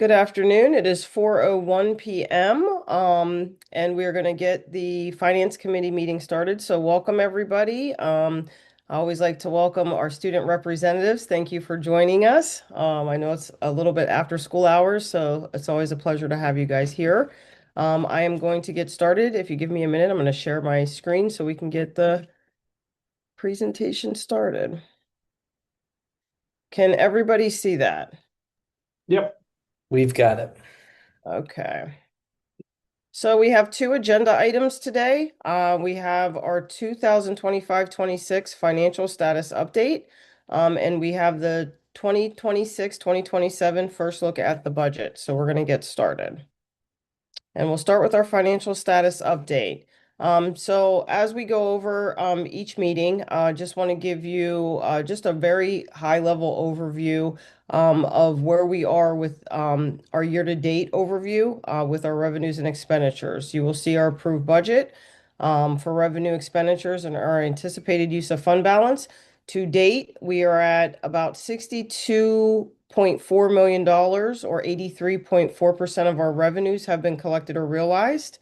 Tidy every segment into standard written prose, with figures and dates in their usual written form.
Good afternoon. It is 4:01 p.m. And we're going to get the Finance Committee meeting started. So welcome everybody. I always like to welcome our student representatives. Thank you for joining us. I know it's a little bit after school hours, so it's always a pleasure to have you guys here. I am going to get started. If you give me a minute, I'm going to share my screen so we can get the presentation started. Can everybody see that? Yep. We've got it. Okay. So we have two agenda items today. We have our 2025-26 financial status update, and we have the 2026-2027 first look at the budget. So we're going to get started. And we'll start with our financial status update. So as we go over each meeting, just want to give you just a very high level overview of where we are with our year-to-date overview with our revenues and expenditures. You will see our approved budget for revenue expenditures and our anticipated use of fund balance. To date, we are at about $62.4 million, or 83.4% of our revenues have been collected or realized.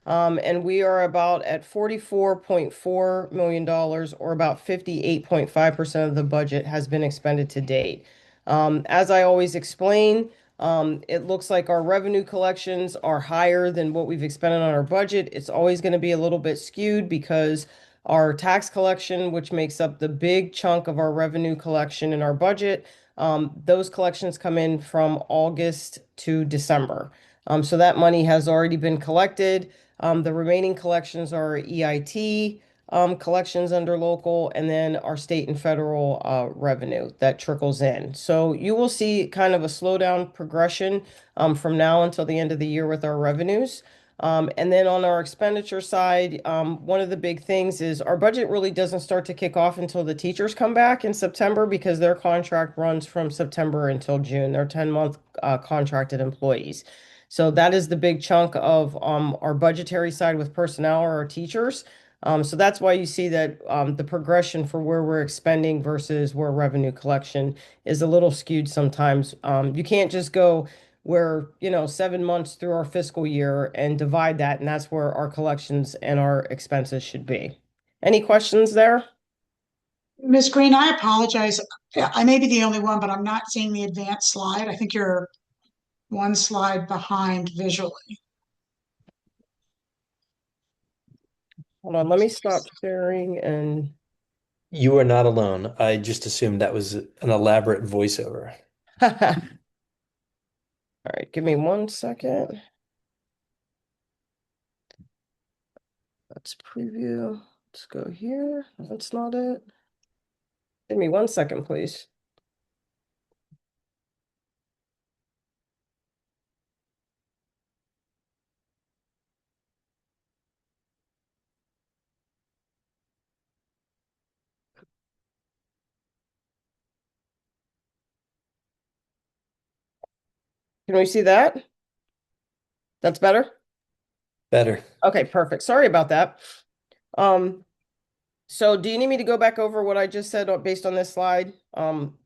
And we are about at $44.4 million, or about 58.5% of the budget has been expended to date. As I always explain, it looks like our revenue collections are higher than what we've expended on our budget. It's always going to be a little bit skewed because our tax collection, which makes up the big chunk of our revenue collection in our budget, those collections come in from August to December. So that money has already been collected. The remaining collections are EIT collections under local, and then our state and federal revenue that trickles in. So you will see kind of a slowdown progression from now until the end of the year with our revenues. And then on our expenditure side, one of the big things is our budget really doesn't start to kick off until the teachers come back in September because their contract runs from September until June. They're 10-month contracted employees. So that is the big chunk of our budgetary side with personnel or our teachers. So that's why you see that the progression for where we're expending versus where revenue collection is a little skewed sometimes. You can't just go we're, 7 months through our fiscal year and divide that, and that's where our collections and our expenses should be. Any questions there? Ms. Green, I apologize. I may be the only one, but I'm not seeing the advanced slide. I think you're one slide behind visually. Hold on, let me stop sharing and You are not alone. I just assumed that was an elaborate voiceover. all right, give me 1 second. Let's preview. Let's go here. That's not it. Give me 1 second, please. Can we see that? That's better? Better. Okay, perfect. Sorry about that. Um, so do you need me to go back over what I just said based on this slide?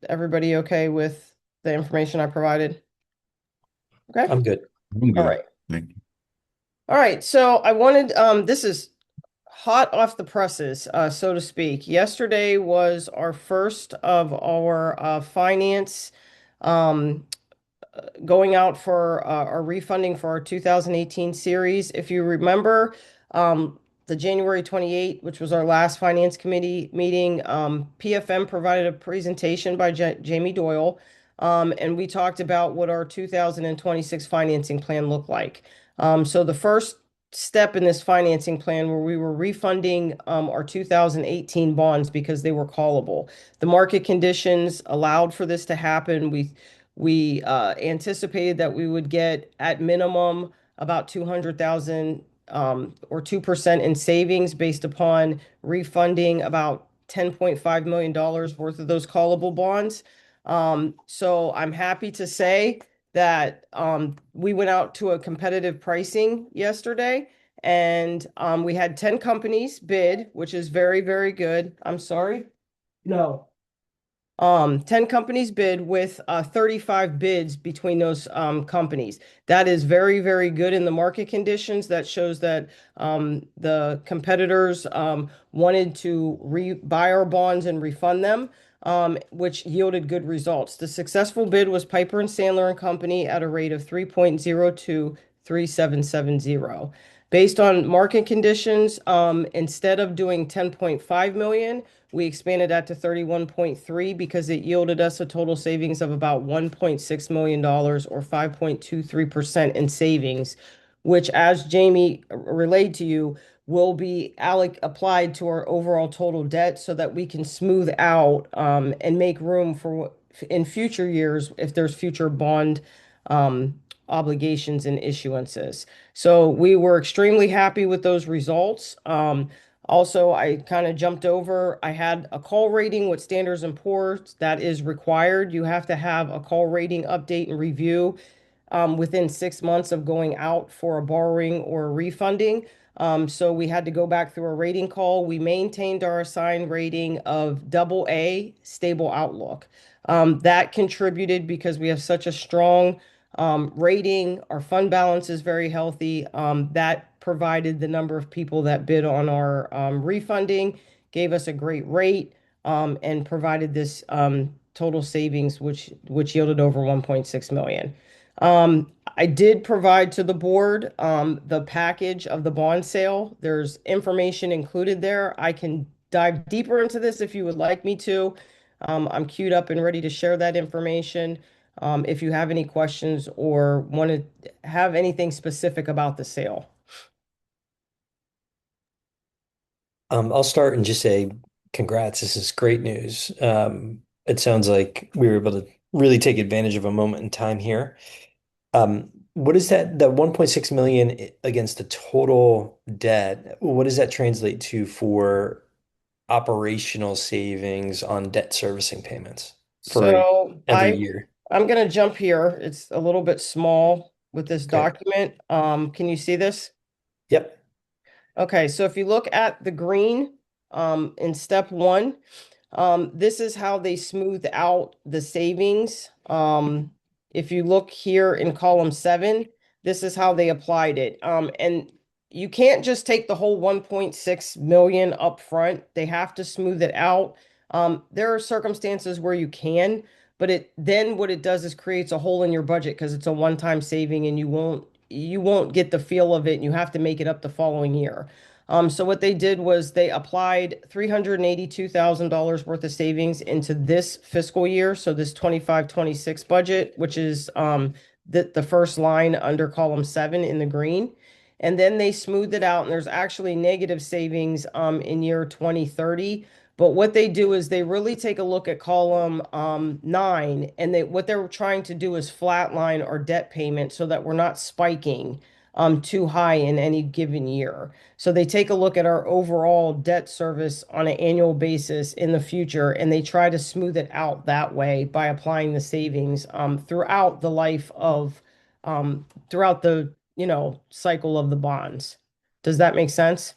Everybody okay with the information I provided? Okay, I'm good. I'm all good. right. Thank you. All right, so I wanted, this is hot off the presses, so to speak. Yesterday was our first of our finance um, going out for our refunding for our 2018 series. If you remember, the January 28th, which was our last finance committee meeting, PFM provided a presentation by Jamie Doyle, and we talked about what our 2026 financing plan looked like. So the first step in this financing plan where we were refunding our 2018 bonds because they were callable. The market conditions allowed for this to happen. We anticipated that we would get at minimum about 200,000 or 2% in savings based upon refunding about $10.5 million worth of those callable bonds. So I'm happy to say that we went out to a competitive pricing yesterday and we had 10 companies bid, which is very, very good. I'm sorry. No. 10 companies bid with 35 bids between those companies. That is very, very good in the market conditions. That shows that the competitors wanted to buy our bonds and refund them, which yielded good results. The successful bid was Piper and Sandler and Company at a rate of 3.023770. Based on market conditions, instead of doing 10.5 million, we expanded that to 31.3 because it yielded us a total savings of about $1.6 million or 5.23% in savings, which, as Jamie relayed to you, will be applied to our overall total debt so that we can smooth out and make room for in future years if there's future bond um, obligations and issuances. So we were extremely happy with those results. Also, I kind of jumped over. I had a call rating with Standards and Poor's that is required. You have to have a call rating update and review within 6 months of going out for a borrowing or a refunding. So we had to go back through a rating call. We maintained our assigned rating of double A, stable outlook. That contributed because we have such a strong rating. Our fund balance is very healthy. That provided the number of people that bid on our refunding, gave us a great rate, and provided this total savings, which yielded over 1.6 million. I did provide to the board the package of the bond sale. There's information included there. I can dive deeper into this if you would like me to. I'm queued up and ready to share that information. If you have any questions or want to have anything specific about the sale. I'll start and just say congrats. This is great news. It sounds like we were able to really take advantage of a moment in time here. What is that 1.6 million against the total debt? What does that translate to for operational savings on debt servicing payments for So every year? I'm going to jump here. It's a little bit small with this Okay. document. Can you see this? Yep. Okay, so if you look at the green in step one, this is how they smooth out the savings. If you look here in column seven, this is how they applied it. And you can't just take the whole 1.6 million up front. They have to smooth it out. There are circumstances where you can, but it then what it does is creates a hole in your budget because it's a one-time saving and you won't get the feel of it and you have to make it up the following year. So what they did was they applied $382,000 worth of savings into this fiscal year. So this 25-26 budget, which is the first line under column seven in the green. And then they smoothed it out, and there's actually negative savings in year 2030. But what they do is they really take a look at column nine, and what they're trying to do is flatline our debt payment so that we're not spiking too high in any given year. So they take a look at our overall debt service on an annual basis in the future, and they try to smooth it out that way by applying the savings throughout the life of throughout the cycle of the bonds. Does that make sense?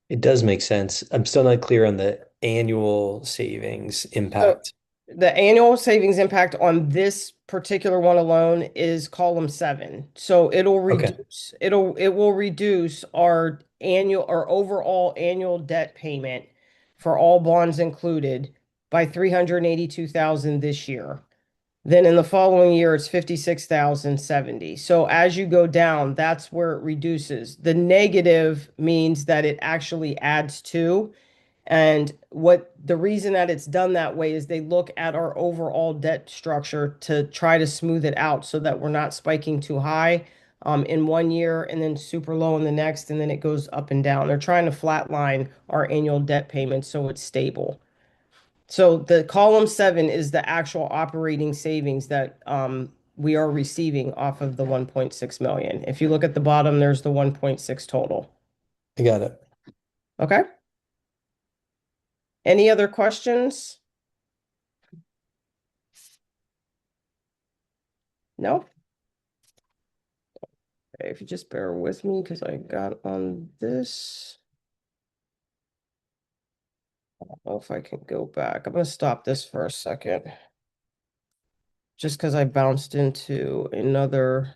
It does make sense. I'm still not clear on the annual savings So impact. the annual savings impact on this particular one alone is column seven. So Okay. it will reduce our overall annual debt payment for all bonds included by 382,000 this year. Then in the following year, it's 56,070. So as you go down, that's where it reduces. The negative means that it actually adds to. And what the reason that it's done that way is they look at our overall debt structure to try to smooth it out so that we're not spiking too high in one year and then super low in the next, and then it goes up and down. They're trying to flatline our annual debt payments so it's stable. So the column seven is the actual operating savings that we are receiving off of the 1.6 million. If you look at the bottom, there's the 1.6 total. I got it. Okay. Any other questions? No? Okay, if you just bear with me because I got on this. know if I can go back. I'm going to stop this for a second, just because I bounced into another.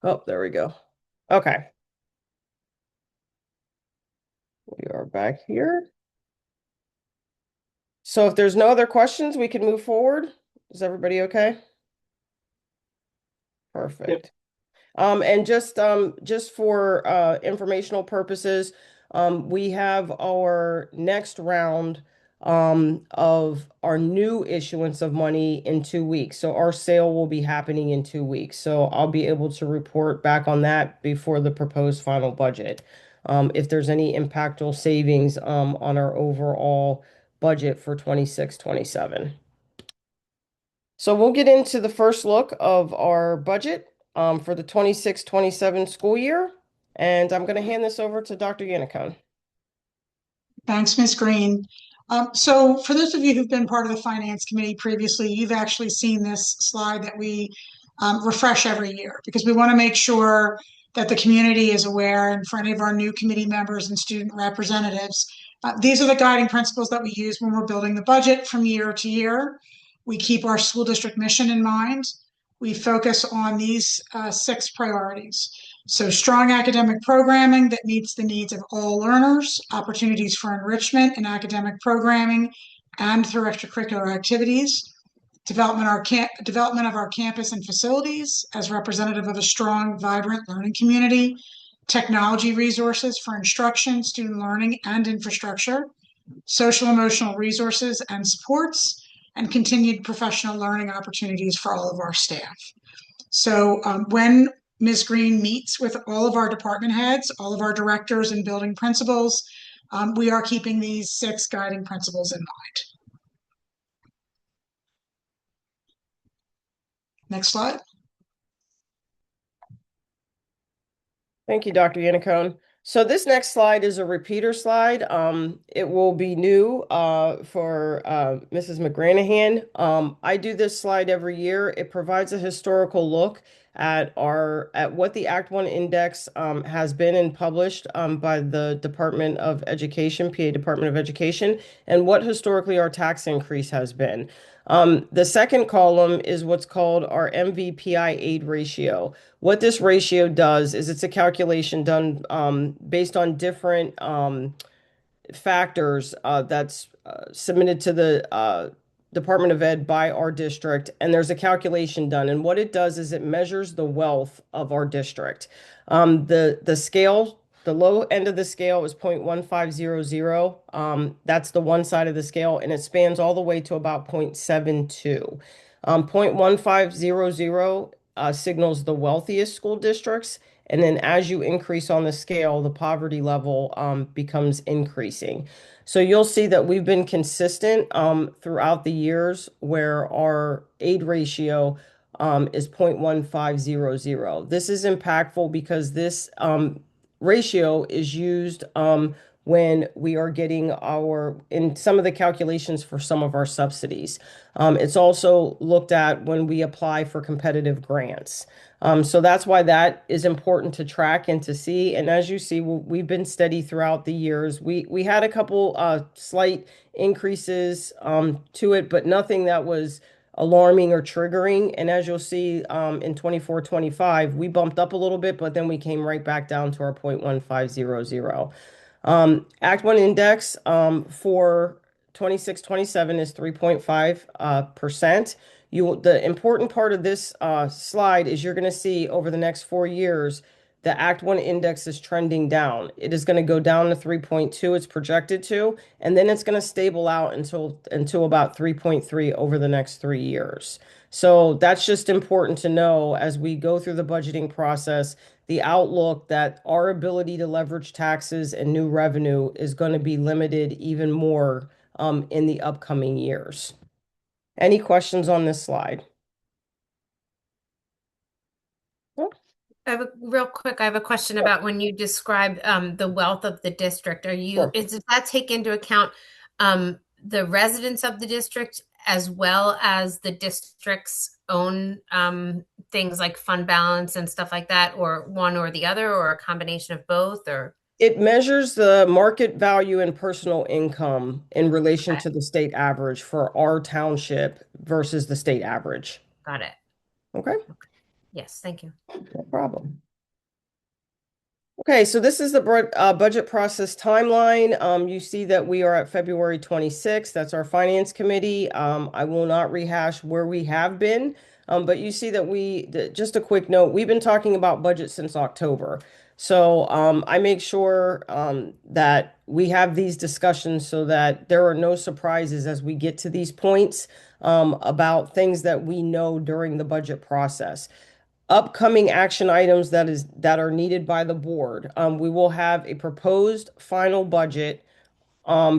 Oh, there we go. Okay, we are back here. So if there's no other questions, we can move forward. Is everybody okay? Yep. Perfect. And just for informational purposes, we have our next round of our new issuance of money in 2 weeks. So our sale will be happening in 2 weeks. So I'll be able to report back on that before the proposed final budget. If there's any impactful savings on our overall budget for 26-27. So we'll get into the first look of our budget for the 26-27 school year. And I'm going to hand this over to Dr. Yannicone. Thanks, Ms. Green. So for those of you who've been part of the Finance Committee previously, you've actually seen this slide that we refresh every year because we want to make sure that the community is aware, and for any of our new committee members and student representatives, these are the guiding principles that we use when we're building the budget from year to year. We keep our school district mission in mind. We focus on these 6 priorities. So strong academic programming that meets the needs of all learners, opportunities for enrichment in academic programming and through extracurricular activities, development of our campus and facilities as representative of a strong, vibrant learning community, technology resources for instruction, student learning, and infrastructure, social emotional resources and supports, and continued professional learning opportunities for all of our staff. So when Ms. Green meets with all of our department heads, all of our directors and building principals, we are keeping these 6 guiding principles in mind. Next slide. Thank you, Dr. Yannicone. So this next slide is a repeater slide. It will be new for Mrs. McGranahan. I do this slide every year. It provides a historical look at what the Act One Index has been and published by the Department of Education, PA Department of Education, and what historically our tax increase has been. The second column is what's called our MVPI aid ratio. What this ratio does is it's a calculation done based on different factors that's submitted to the Department of Ed by our district, and there's a calculation done. And what it does is it measures the wealth of our district. The scale, the low end of the scale is 0.1500. That's the one side of the scale, and it spans all the way to about 0.72. 0.1500 signals the wealthiest school districts. And then as you increase on the scale, the poverty level becomes increasing. So you'll see that we've been consistent throughout the years where our aid ratio is 0.1500. This is impactful because this ratio is used when we are getting in some of the calculations for some of our subsidies. It's also looked at when we apply for competitive grants. So that's why that is important to track and to see. And as you see, we've been steady throughout the years. We had a couple slight increases to it, but nothing that was alarming or triggering. And as you'll see in 24-25, we bumped up a little bit, but then we came right back down to our 0.1500. Act One Index for 26-27 is 3.5%. The important part of this slide is you're going to see over the next 4 years, the Act One Index is trending down. It is going to go down to 3.2, it's projected to, and then it's going to stable out until about 3.3 over the next 3 years. So that's just important to know as we go through the budgeting process, the outlook that our ability to leverage taxes and new revenue is going to be limited even more in the upcoming years. Any questions on this slide? Real quick, I have a question about when you describe the wealth of the district. Sure. Does that take into account the residents of the district as well as the district's own things like fund balance and stuff like that, or one or the other, or a combination of both, or? It measures the market value and personal income in relation Okay, to the state average for our township versus the state average. got it. Okay, Okay. Yes, thank you. no problem. Okay, so this is the budget process timeline. You see that we are at February 26th. That's our finance committee. I will not rehash where we have been, but you see that just a quick note, we've been talking about budget since October. So I make sure that we have these discussions so that there are no surprises as we get to these points about things that we know during the budget process. Upcoming action items that are needed by the board. We will have a proposed final budget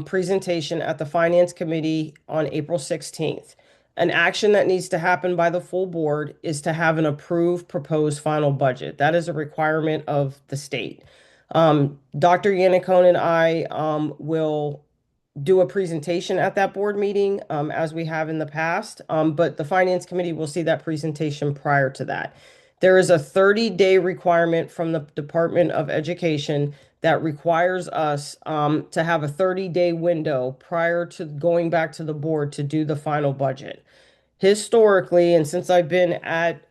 presentation at the Finance Committee on April 16th. An action that needs to happen by the full board is to have an approved proposed final budget. That is a requirement of the state. Dr. Yannicone and I will do a presentation at that board meeting, as we have in the past. But the Finance Committee will see that presentation prior to that. There is a 30-day requirement from the Department of Education that requires us to have a 30-day window prior to going back to the board to do the final budget. Historically, and since I've been at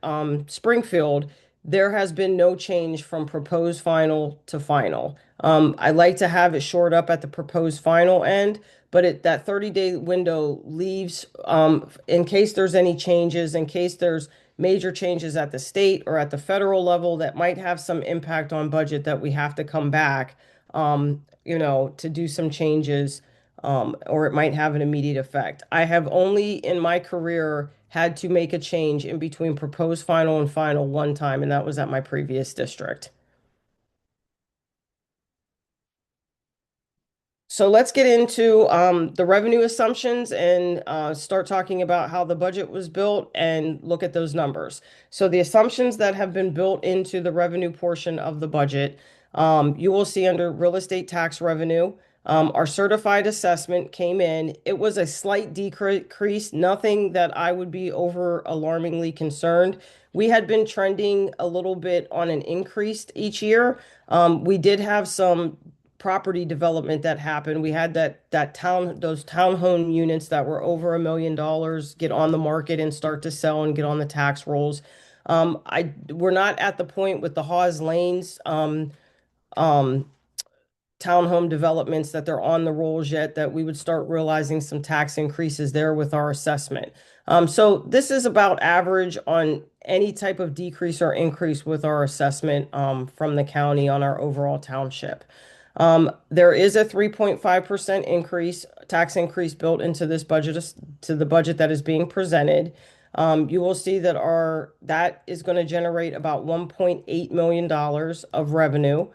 Springfield, there has been no change from proposed final to final. I like to have it shored up at the proposed final end, but that 30-day window leaves in case there's any changes, in case there's major changes at the state or at the federal level that might have some impact on budget that we have to come back, to do some changes, or it might have an immediate effect. I have only in my career had to make a change in between proposed final and final one time, and that was at my previous district. So let's get into the revenue assumptions and start talking about how the budget was built and look at those numbers. So the assumptions that have been built into the revenue portion of the budget, you will see under real estate tax revenue, our certified assessment came in. It was a slight decrease, nothing that I would be over alarmingly concerned. We had been trending a little bit on an increase each year. We did have some property development that happened. We had those townhome units that were over $1 million get on the market and start to sell and get on the tax rolls. We're not at the point with the Hawes Lanes um, townhome developments that they're on the rolls yet that we would start realizing some tax increases there with our assessment. So this is about average on any type of decrease or increase with our assessment from the county on our overall township. There is a 3.5% tax increase built into this budget, to the budget that is being presented. You will see that is going to generate about $1.8 million of revenue.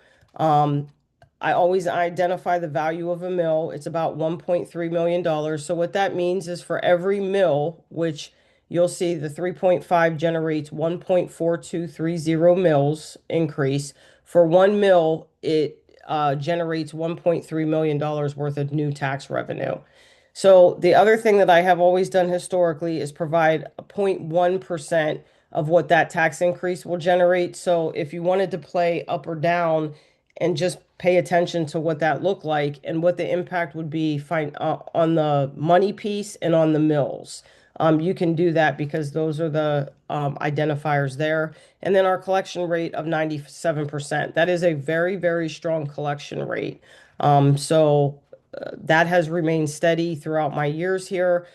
I always identify the value of a mill. It's about $1.3 million. So what that means is for every mill, which you'll see the 3.5 generates 1.4230 mills increase. For one mill, it generates $1.3 million worth of new tax revenue. So the other thing that I have always done historically is provide a 0.1% of what that tax increase will generate. So if you wanted to play up or down and just pay attention to what that looked like and what the impact would be on the money piece and on the mills. You can do that because those are the identifiers there. And then our collection rate of 97%. That is a very, very strong collection rate. That has remained steady throughout my years here.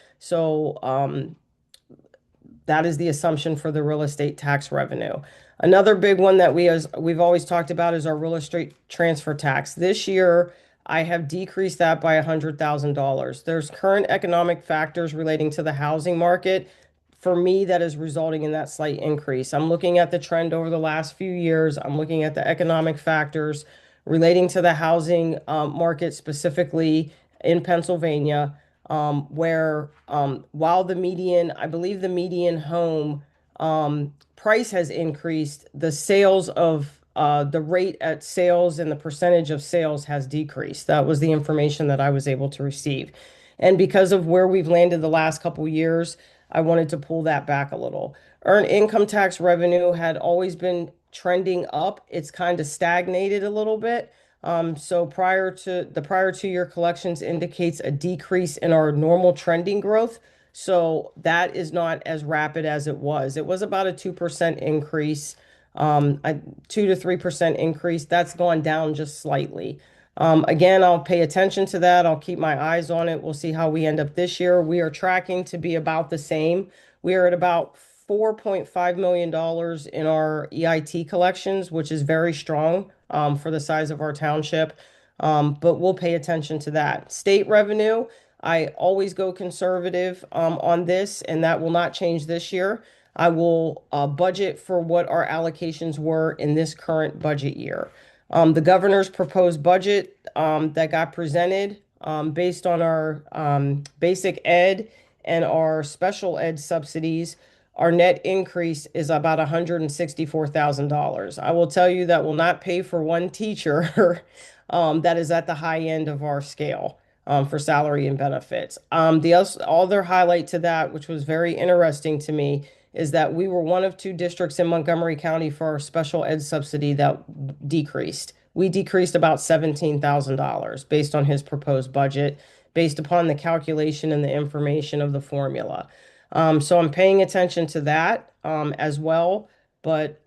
That is the assumption for the real estate tax revenue. Another big one that we've always talked about is our real estate transfer tax. This year, I have decreased that by $100,000. There's current economic factors relating to the housing market. For me, that is resulting in that slight increase. I'm looking at the trend over the last few years. I'm looking at the economic factors relating to the housing market, specifically in Pennsylvania, where while I believe the median home price has increased, the rate at sales and the percentage of sales has decreased. That was the information that I was able to receive. And because of where we've landed the last couple years, I wanted to pull that back a little. Earned income tax revenue had always been trending up. It's kind of stagnated a little bit. So the prior 2 year collections indicates a decrease in our normal trending growth. So that is not as rapid as it was. It was about a 2% increase, a 2 to 3% increase. That's gone down just slightly. Again, I'll pay attention to that. I'll keep my eyes on it. We'll see how we end up this year. We are tracking to be about the same. We are at about $4.5 million in our EIT collections, which is very strong for the size of our township. But we'll pay attention to that. State revenue, I always go conservative on this, and that will not change this year. I will budget for what our allocations were in this current budget year. The governor's proposed budget that got presented based on our basic ed and our special ed subsidies, our net increase is about $164,000. I will tell you that will not pay for one teacher that is at the high end of our scale for salary and benefits. The other highlight to that, which was very interesting to me, is that we were one of 2 districts in Montgomery County for our special ed subsidy that decreased. We decreased about $17,000 based on his proposed budget, based upon the calculation and the information of the formula. So I'm paying attention to that as well. But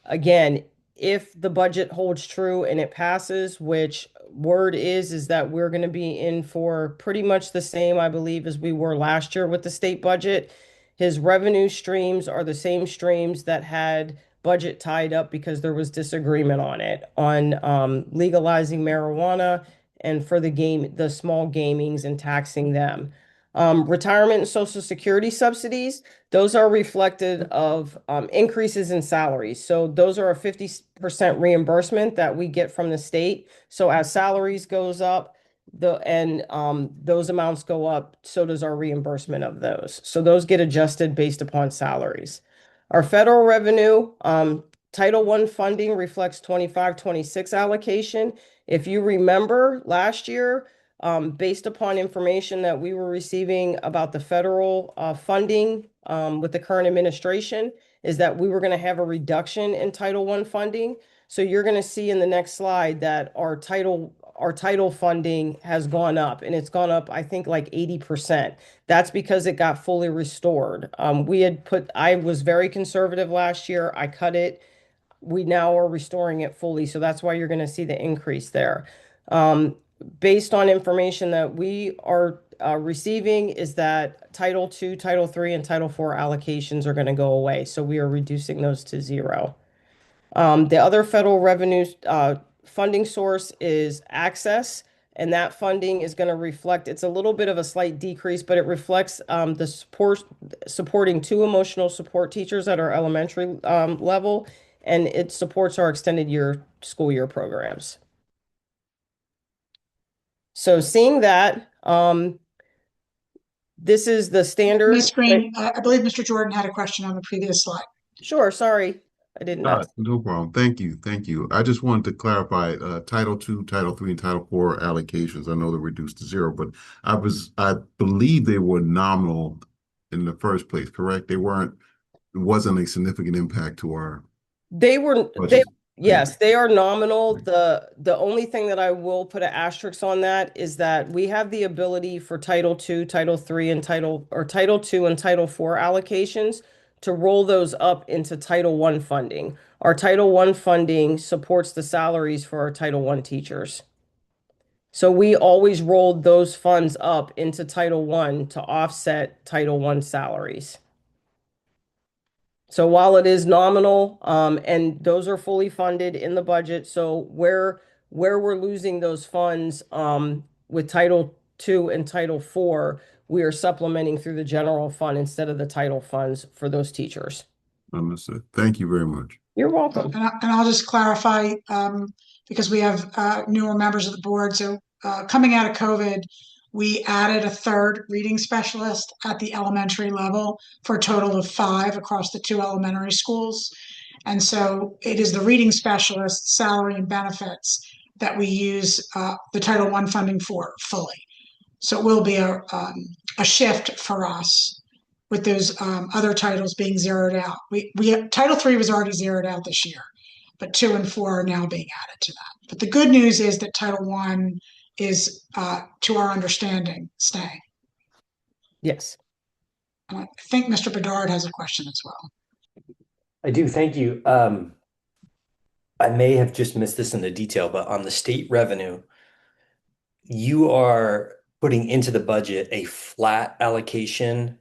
again, if the budget holds true and it passes, which word is that we're going to be in for pretty much the same, I believe, as we were last year with the state budget. His revenue streams are the same streams that had budget tied up because there was disagreement on it, on legalizing marijuana and for the small gamings and taxing them. Retirement and Social Security subsidies, those are reflected of increases in salaries. So those are a 50% reimbursement that we get from the state. So as salaries goes up, those amounts go up, so does our reimbursement of those. So those get adjusted based upon salaries. Our federal revenue, Title I funding reflects 25-26 allocation. If you remember last year, based upon information that we were receiving about the federal funding with the current administration, is that we were going to have a reduction in Title I funding. So you're going to see in the next slide that our title funding has gone up, and it's gone up, I think, like 80%. That's because it got fully restored. I was very conservative last year. I cut it. We now are restoring it fully. So that's why you're going to see the increase there. Based on information that we are receiving, is that Title II, Title III, and Title IV allocations are going to go away. So we are reducing those to zero. The other federal revenue funding source is access, and that funding is going to reflect, it's a little bit of a slight decrease, but it reflects supporting 2 emotional support teachers at our elementary level, and it supports our extended school year programs. So seeing that, this is the standard. Ms. Green, I believe Mr. Jordan had a question on the previous slide. Sure, sorry, I didn't know. No problem. Thank you. Thank you. I just wanted to clarify Title II, Title III, and Title IV allocations. I know they're reduced to zero, but I believe they were nominal in the first place, correct? It wasn't a significant impact to our budget. Yes, they are nominal. The only thing that I will put an asterisk on that is that we have the ability for Title II, Title III, and Title II and Title IV allocations to roll those up into Title I funding. Our Title I funding supports the salaries for our Title I teachers. So we always rolled those funds up into Title I to offset Title I salaries. So while it is nominal, and those are fully funded in the budget, so where we're losing those funds with Title II and Title IV, we are supplementing through the general fund instead of the title funds for those teachers. Understood. Thank you very much. You're welcome. And I'll just clarify, because we have newer members of the board. So coming out of COVID, we added a third reading specialist at the elementary level for a total of 5 across the 2 elementary schools. And so it is the reading specialist salary and benefits that we use the Title I funding for fully. So it will be a shift for us with those other titles being zeroed out. Title III was already zeroed out this year. but 2 and 4 are now being added to that. But the good news is that Title I is, to our understanding, staying. Yes. And I think Mr. Bedard has a question as well. I do, thank you. I may have just missed this in the detail, but on the state revenue, you are putting into the budget a flat allocation.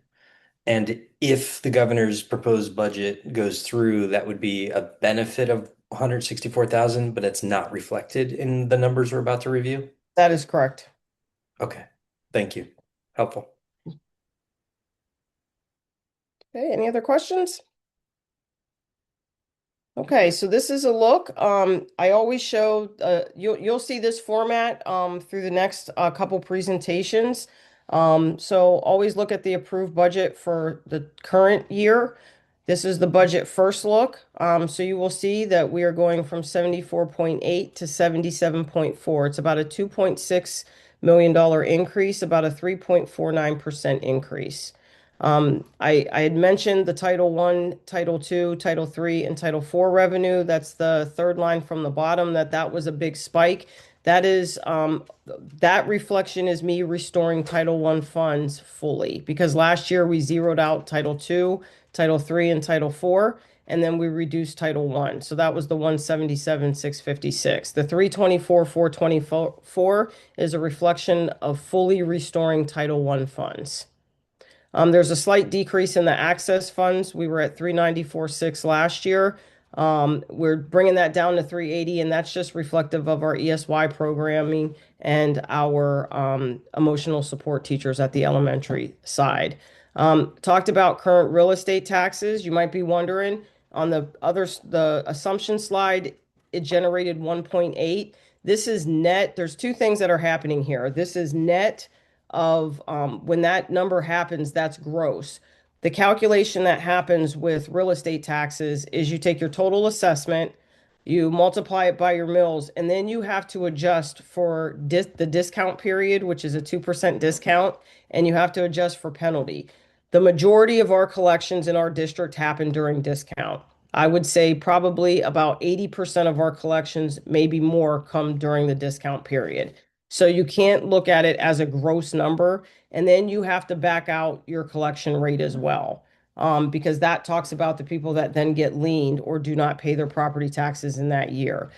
And if the governor's proposed budget goes through, that would be a benefit of 164,000, but it's not reflected in the numbers we're about to review. That is correct. Okay, thank you. Helpful. Okay, any other questions? Okay, so this is a look. I always show you'll see this format through the next couple presentations. So always look at the approved budget for the current year. This is the budget first look. So you will see that we are going from 74.8 to 77.4. It's about a $2.6 million increase, about a 3.49% increase. I had mentioned the Title I, Title II, Title III, and Title IV revenue. That's the third line from the bottom, that was a big spike. That is, that reflection is me restoring Title I funds fully because last year we zeroed out Title II, Title III, and Title IV, and then we reduced Title I. So that was the 177,656. The 324, 424 is a reflection of fully restoring Title I funds. There's a slight decrease in the access funds. We were at 394.6 last year. We're bringing that down to 380, and that's just reflective of our ESY programming and our emotional support teachers at the elementary side. Talked about current real estate taxes. You might be wondering on the assumption slide, it generated 1.8. This is net. There's two things that are happening here. This is net of when that number happens, that's gross. The calculation that happens with real estate taxes is you take your total assessment, you multiply it by your mills, and then you have to adjust for the discount period, which is a 2% discount, and you have to adjust for penalty. The majority of our collections in our district happen during discount. I would say probably about 80% of our collections, maybe more, come during the discount period. So you can't look at it as a gross number, and then you have to back out your collection rate as well, because that talks about the people that then get liened or do not pay their property taxes in that year.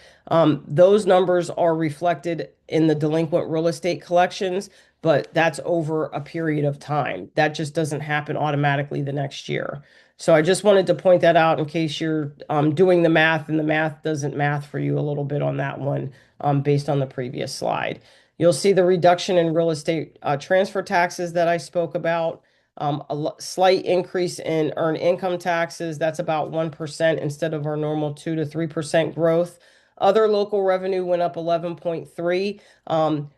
Those numbers are reflected in the delinquent real estate collections, but that's over a period of time. That just doesn't happen automatically the next year. So I just wanted to point that out in case you're doing the math and the math doesn't math for you a little bit on that one based on the previous slide. You'll see the reduction in real estate transfer taxes that I spoke about. Slight increase in earned income taxes. That's about 1% instead of our normal 2 to 3% growth. Other local revenue went up 11.3.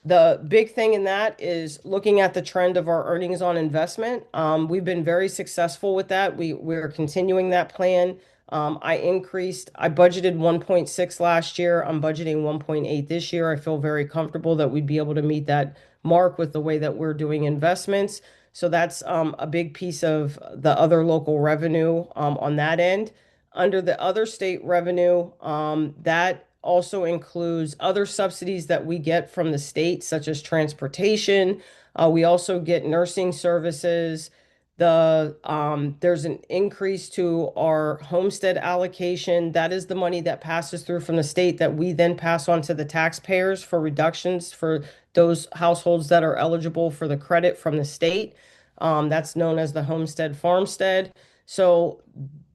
The big thing in that is looking at the trend of our earnings on investment. We've been very successful with that. We're continuing that plan. I budgeted 1.6 last year. I'm budgeting 1.8 this year. I feel very comfortable that we'd be able to meet that mark with the way that we're doing investments. So that's a big piece of the other local revenue on that end. Under the other state revenue, that also includes other subsidies that we get from the state, such as transportation. We also get nursing services. There's an increase to our homestead allocation. That is the money that passes through from the state that we then pass on to the taxpayers for reductions for those households that are eligible for the credit from the state. That's known as the homestead farmstead. So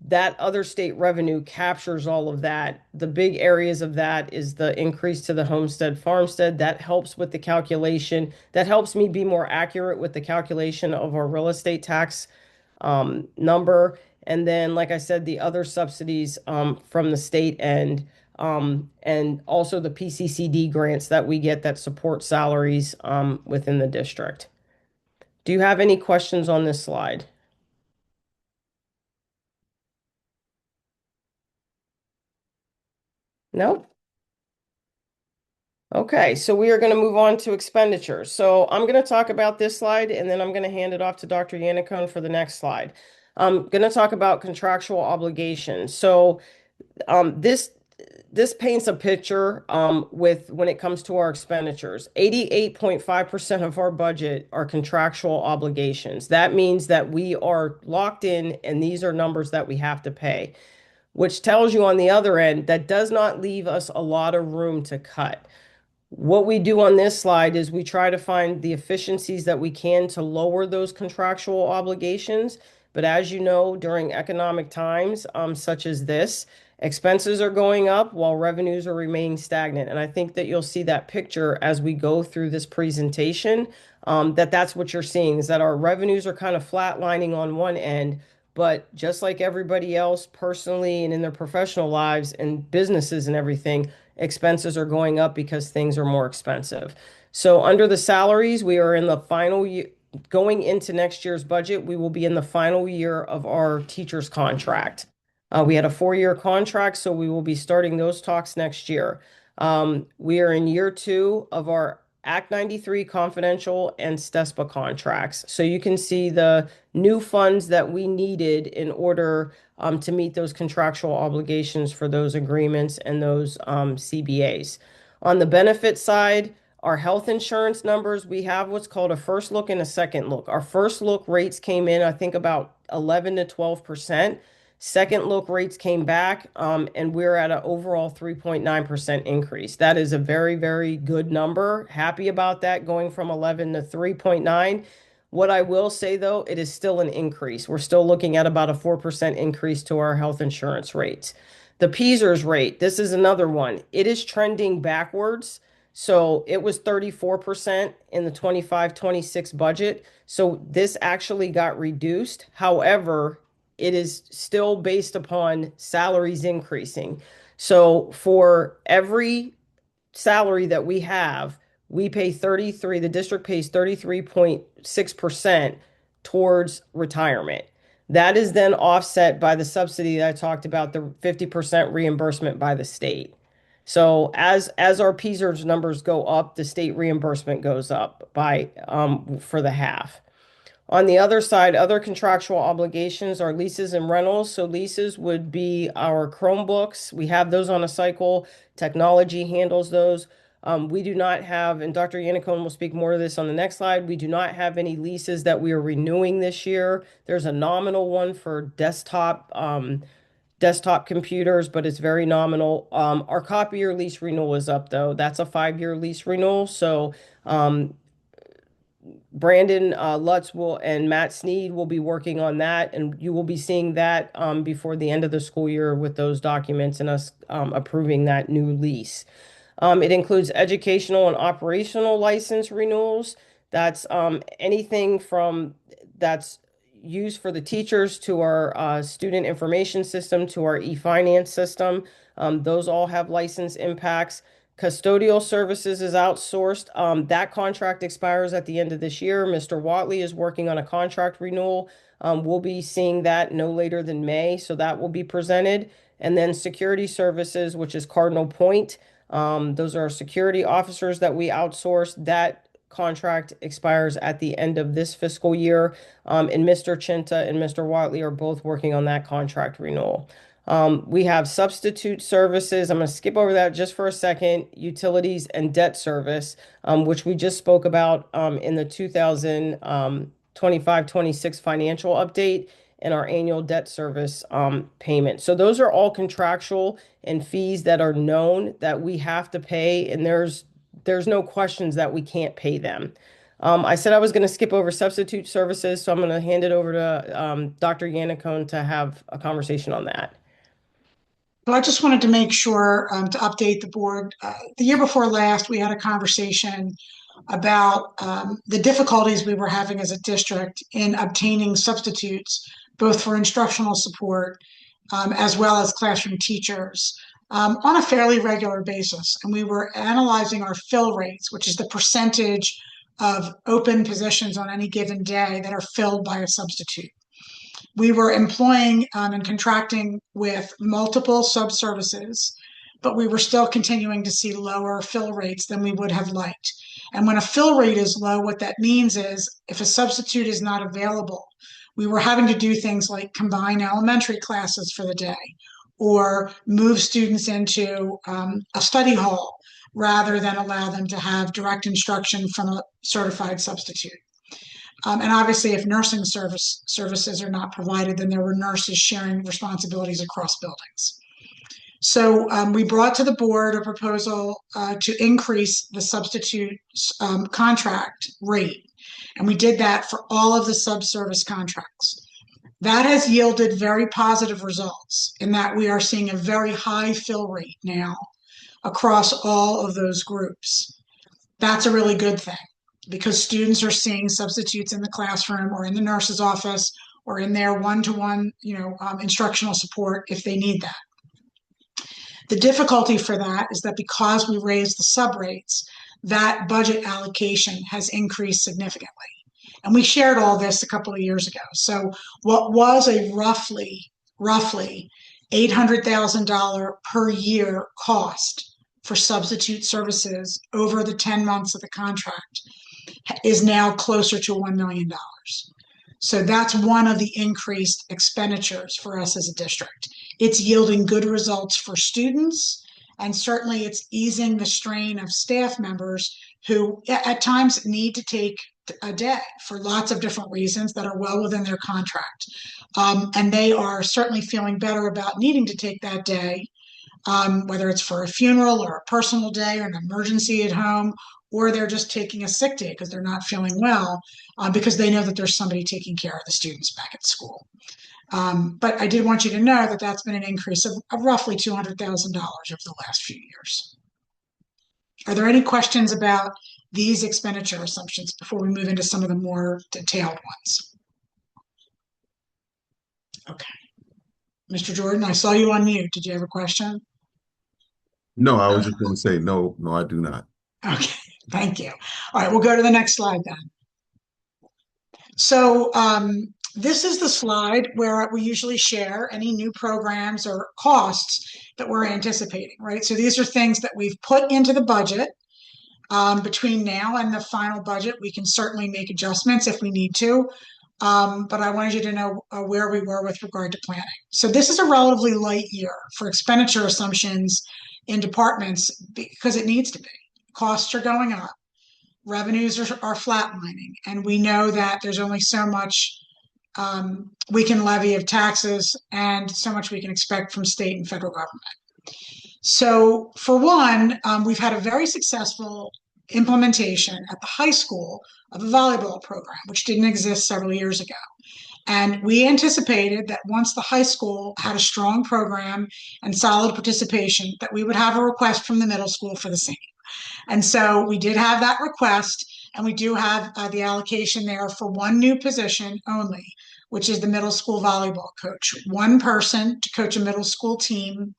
that other state revenue captures all of that. The big areas of that is the increase to the homestead farmstead. That helps with the calculation. That helps me be more accurate with the calculation of our real estate tax number. And then, like I said, the other subsidies from the state and also the PCCD grants that we get that support salaries within the district. Do you have any questions on this slide? No? Okay, so we are going to move on to expenditures. So I'm going to talk about this slide and then I'm going to hand it off to Dr. Yannicone for the next slide. I'm going to talk about contractual obligations. So This paints a picture with when it comes to our expenditures. 88.5% of our budget are contractual obligations. That means that we are locked in, and these are numbers that we have to pay, which tells you on the other end that does not leave us a lot of room to cut. What we do on this slide is we try to find the efficiencies that we can to lower those contractual obligations. But as you know, during economic times, such as this, expenses are going up while revenues are remaining stagnant. And I think that you'll see that picture as we go through this presentation, that's what you're seeing is that our revenues are kind of flatlining on one end, but just like everybody else personally and in their professional lives and businesses and everything, expenses are going up because things are more expensive. So under the salaries, we are in the final year. Going into next year's budget, we will be in the final year of our teacher's contract. We had a 4-year contract, so we will be starting those talks next year. We are in year 2 of our Act 93 confidential and STESPA contracts. So you can see the new funds that we needed in order to meet those contractual obligations for those agreements and those CBAs. On the benefit side, our health insurance numbers, we have what's called a first look and a second look. Our first look rates came in, I think, about 11 to 12%. Second look rates came back, and we're at an overall 3.9% increase. That is a very, very good number. Happy about that, going from 11 to 3.9. What I will say, though, it is still an increase. We're still looking at about a 4% increase to our health insurance rates. The PSERS rate, this is another one. It is trending backwards. So it was 34% in the 25-26 budget. So this actually got reduced. However, it is still based upon salaries increasing. So for every salary that we have, we pay 33, the district pays 33.6% towards retirement. That is then offset by the subsidy that I talked about, the 50% reimbursement by the state. So as our PSERS numbers go up, the state reimbursement goes up by for the half. On the other side, other contractual obligations are leases and rentals. So leases would be our Chromebooks. We have those on a cycle. Technology handles those. We do not have, and Dr. Yannicone will speak more to this on the next slide. We do not have any leases that we are renewing this year. There's a nominal one for desktop computers, but it's very nominal. Our copier lease renewal is up though. That's a 5-year lease renewal. So Brandon Lutz will and Matt Sneed will be working on that, and you will be seeing that before the end of the school year with those documents and us approving that new lease. It includes educational and operational license renewals. That's anything from that's used for the teachers to our student information system to our e-finance system. Those all have license impacts. Custodial services is outsourced. That contract expires at the end of this year. Mr. Watley is working on a contract renewal. We'll be seeing that no later than May, so that will be presented. And then security services, which is Cardinal Point. Those are security officers that we outsource. That contract expires at the end of this fiscal year. And Mr. Chinta and Mr. Watley are both working on that contract renewal. We have substitute services. I'm going to skip over that just for a second. Utilities and debt service, which we just spoke about in the 2025-26 financial update and our annual debt service payment. So those are all contractual and fees that are known that we have to pay, and there's no questions that we can't pay them. I said I was going to skip over substitute services, so I'm going to hand it over to Dr. Yannicone to have a conversation on that. So I just wanted to make sure to update the board. The year before last, we had a conversation about the difficulties we were having as a district in obtaining substitutes, both for instructional support as well as classroom teachers on a fairly regular basis. And we were analyzing our fill rates, which is the percentage of open positions on any given day that are filled by a substitute. We were employing and contracting with multiple sub-services, but we were still continuing to see lower fill rates than we would have liked. And when a fill rate is low, what that means is if a substitute is not available, we were having to do things like combine elementary classes for the day, or move students into a study hall rather than allow them to have direct instruction from a certified substitute. And obviously, if nursing services are not provided, then there were nurses sharing responsibilities across buildings. So we brought to the board a proposal to increase the substitute contract rate. And we did that for all of the subservice contracts. That has yielded very positive results in that we are seeing a very high fill rate now across all of those groups. That's a really good thing because students are seeing substitutes in the classroom or in the nurse's office or in their one-to-one, instructional support if they need that. The difficulty for that is that because we raised the sub rates, that budget allocation has increased significantly. And we shared all this a couple of years ago. So what was a roughly $800,000 per year cost for substitute services over the 10 months of the contract is now closer to $1 million. So that's one of the increased expenditures for us as a district. It's yielding good results for students, and certainly it's easing the strain of staff members who at times need to take a day for lots of different reasons that are well within their contract. And they are certainly feeling better about needing to take that day, whether it's for a funeral or a personal day or an emergency at home, or they're just taking a sick day because they're not feeling well, because they know that there's somebody taking care of the students back at school. But I did want you to know that that's been an increase of roughly $200,000 over the last few years. Are there any questions about these expenditure assumptions before we move into some of the more detailed ones? Okay. Mr. Jordan, I saw you on mute. Did you have a question? No, I was just going to say no, I do not. Okay, thank you. All right, we'll go to the next slide then. So this is the slide where we usually share any new programs or costs that we're anticipating, right? So these are things that we've put into the budget. Between now and the final budget, we can certainly make adjustments if we need to. But I wanted you to know where we were with regard to planning. So this is a relatively light year for expenditure assumptions in departments because it needs to be. Costs are going up. Revenues are flatlining. And we know that there's only so much we can levy of taxes and so much we can expect from state and federal government. So for one, we've had a very successful implementation at the high school of a volleyball program, which didn't exist several years ago. And we anticipated that once the high school had a strong program and solid participation, that we would have a request from the middle school for the same. And so we did have that request, and we do have the allocation there for one new position only, which is the middle school volleyball coach. One person to coach a middle school team,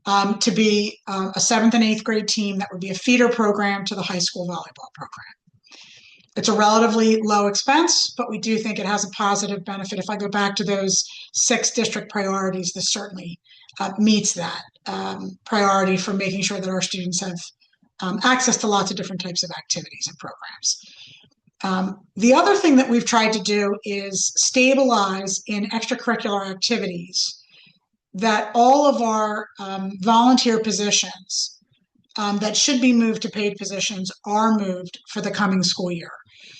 to be a 7th and 8th grade team that would be a feeder program to the high school volleyball program. It's a relatively low expense, but we do think it has a positive benefit. If I go back to those 6 district priorities, this certainly meets that priority for making sure that our students have access to lots of different types of activities and programs. The other thing that we've tried to do is stabilize in extracurricular activities that all of our volunteer positions that should be moved to paid positions are moved for the coming school year.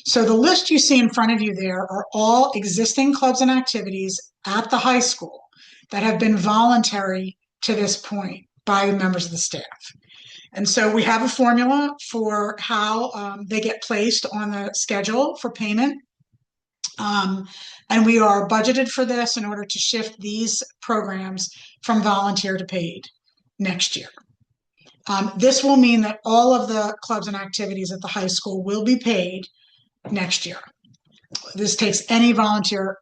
So the list you see in front of you there are all existing clubs and activities at the high school that have been voluntary to this point by the members of the staff. And so we have a formula for how they get placed on the schedule for payment. And we are budgeted for this in order to shift these programs from volunteer to paid next year. This will mean that all of the clubs and activities at the high school will be paid next year. This takes any volunteer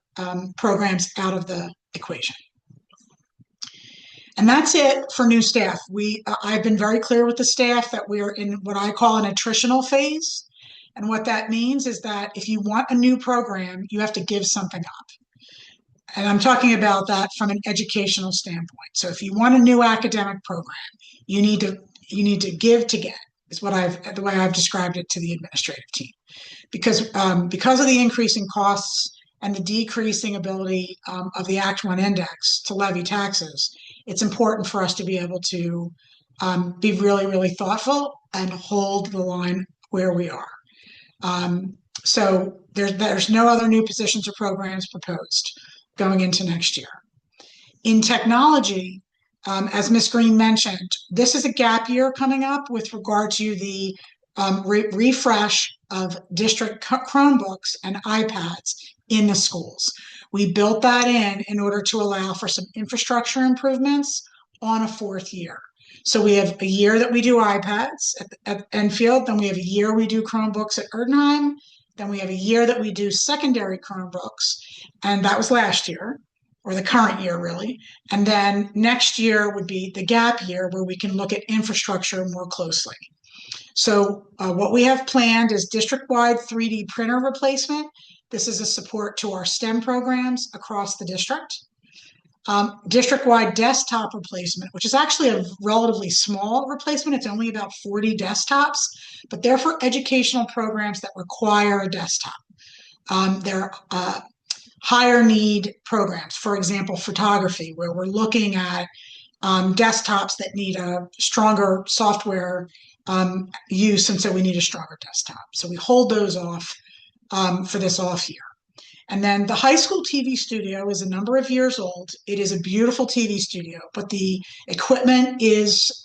programs out of the equation. And that's it for new staff. I've been very clear with the staff that we are in what I call an attritional phase. And what that means is that if you want a new program, you have to give something up. And I'm talking about that from an educational standpoint. So if you want a new academic program, you need to give to get, is the way I've described it to the administrative team. Because of the increasing costs and the decreasing ability of the Act 1 index to levy taxes, it's important for us to be able to be really, really thoughtful and hold the line where we are. So there's no other new positions or programs proposed going into next year. In technology, as Ms. Green mentioned, this is a gap year coming up with regard to the refresh of district Chromebooks and iPads in the schools. We built that in order to allow for some infrastructure improvements on a fourth year. So we have a year that we do iPads at Enfield, then we have a year we do Chromebooks at Erdenheim, then we have a year that we do secondary Chromebooks, and that was last year, or the current year really. And then next year would be the gap year where we can look at infrastructure more closely. So what we have planned is district-wide 3D printer replacement. This is a support to our STEM programs across the district. District-wide desktop replacement, which is actually a relatively small replacement. It's only about 40 desktops, but they're for educational programs that require a desktop. They're higher need programs, for example, photography, where we're looking at desktops that need a stronger software use, and so we need a stronger desktop. So we hold those off for this off year. And then the high school TV studio is a number of years old. It is a beautiful TV studio, but the equipment is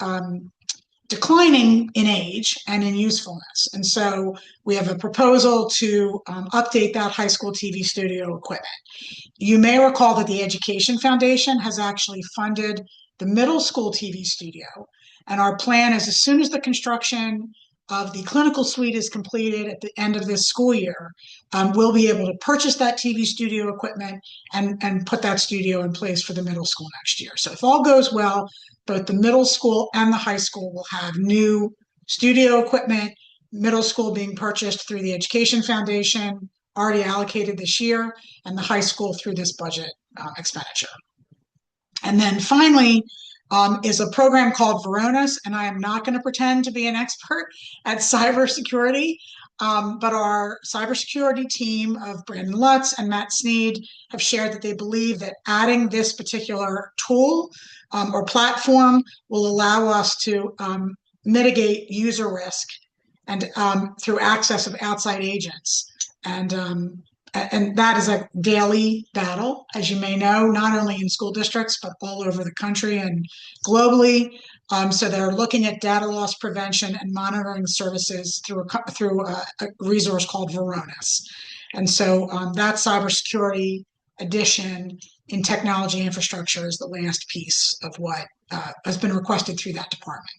declining in age and in usefulness. And so we have a proposal to update that high school TV studio equipment. You may recall that the Education Foundation has actually funded the middle school TV studio. And our plan is, as soon as the construction of the clinical suite is completed at the end of this school year, we'll be able to purchase that TV studio equipment and put that studio in place for the middle school next year. So if all goes well, both the middle school and the high school will have new studio equipment, middle school being purchased through the Education Foundation, already allocated this year, and the high school through this budget expenditure. And then finally, is a program called Varonis, and I am not going to pretend to be an expert at cybersecurity, but our cybersecurity team of Brandon Lutz and Matt Sneed have shared that they believe that adding this particular tool or platform will allow us to mitigate user risk and through access of outside agents. And that is a daily battle, as you may know, not only in school districts, but all over the country and globally. So they're looking at data loss prevention and monitoring services through a resource called Varonis. And so that cybersecurity addition in technology infrastructure is the last piece of what has been requested through that department.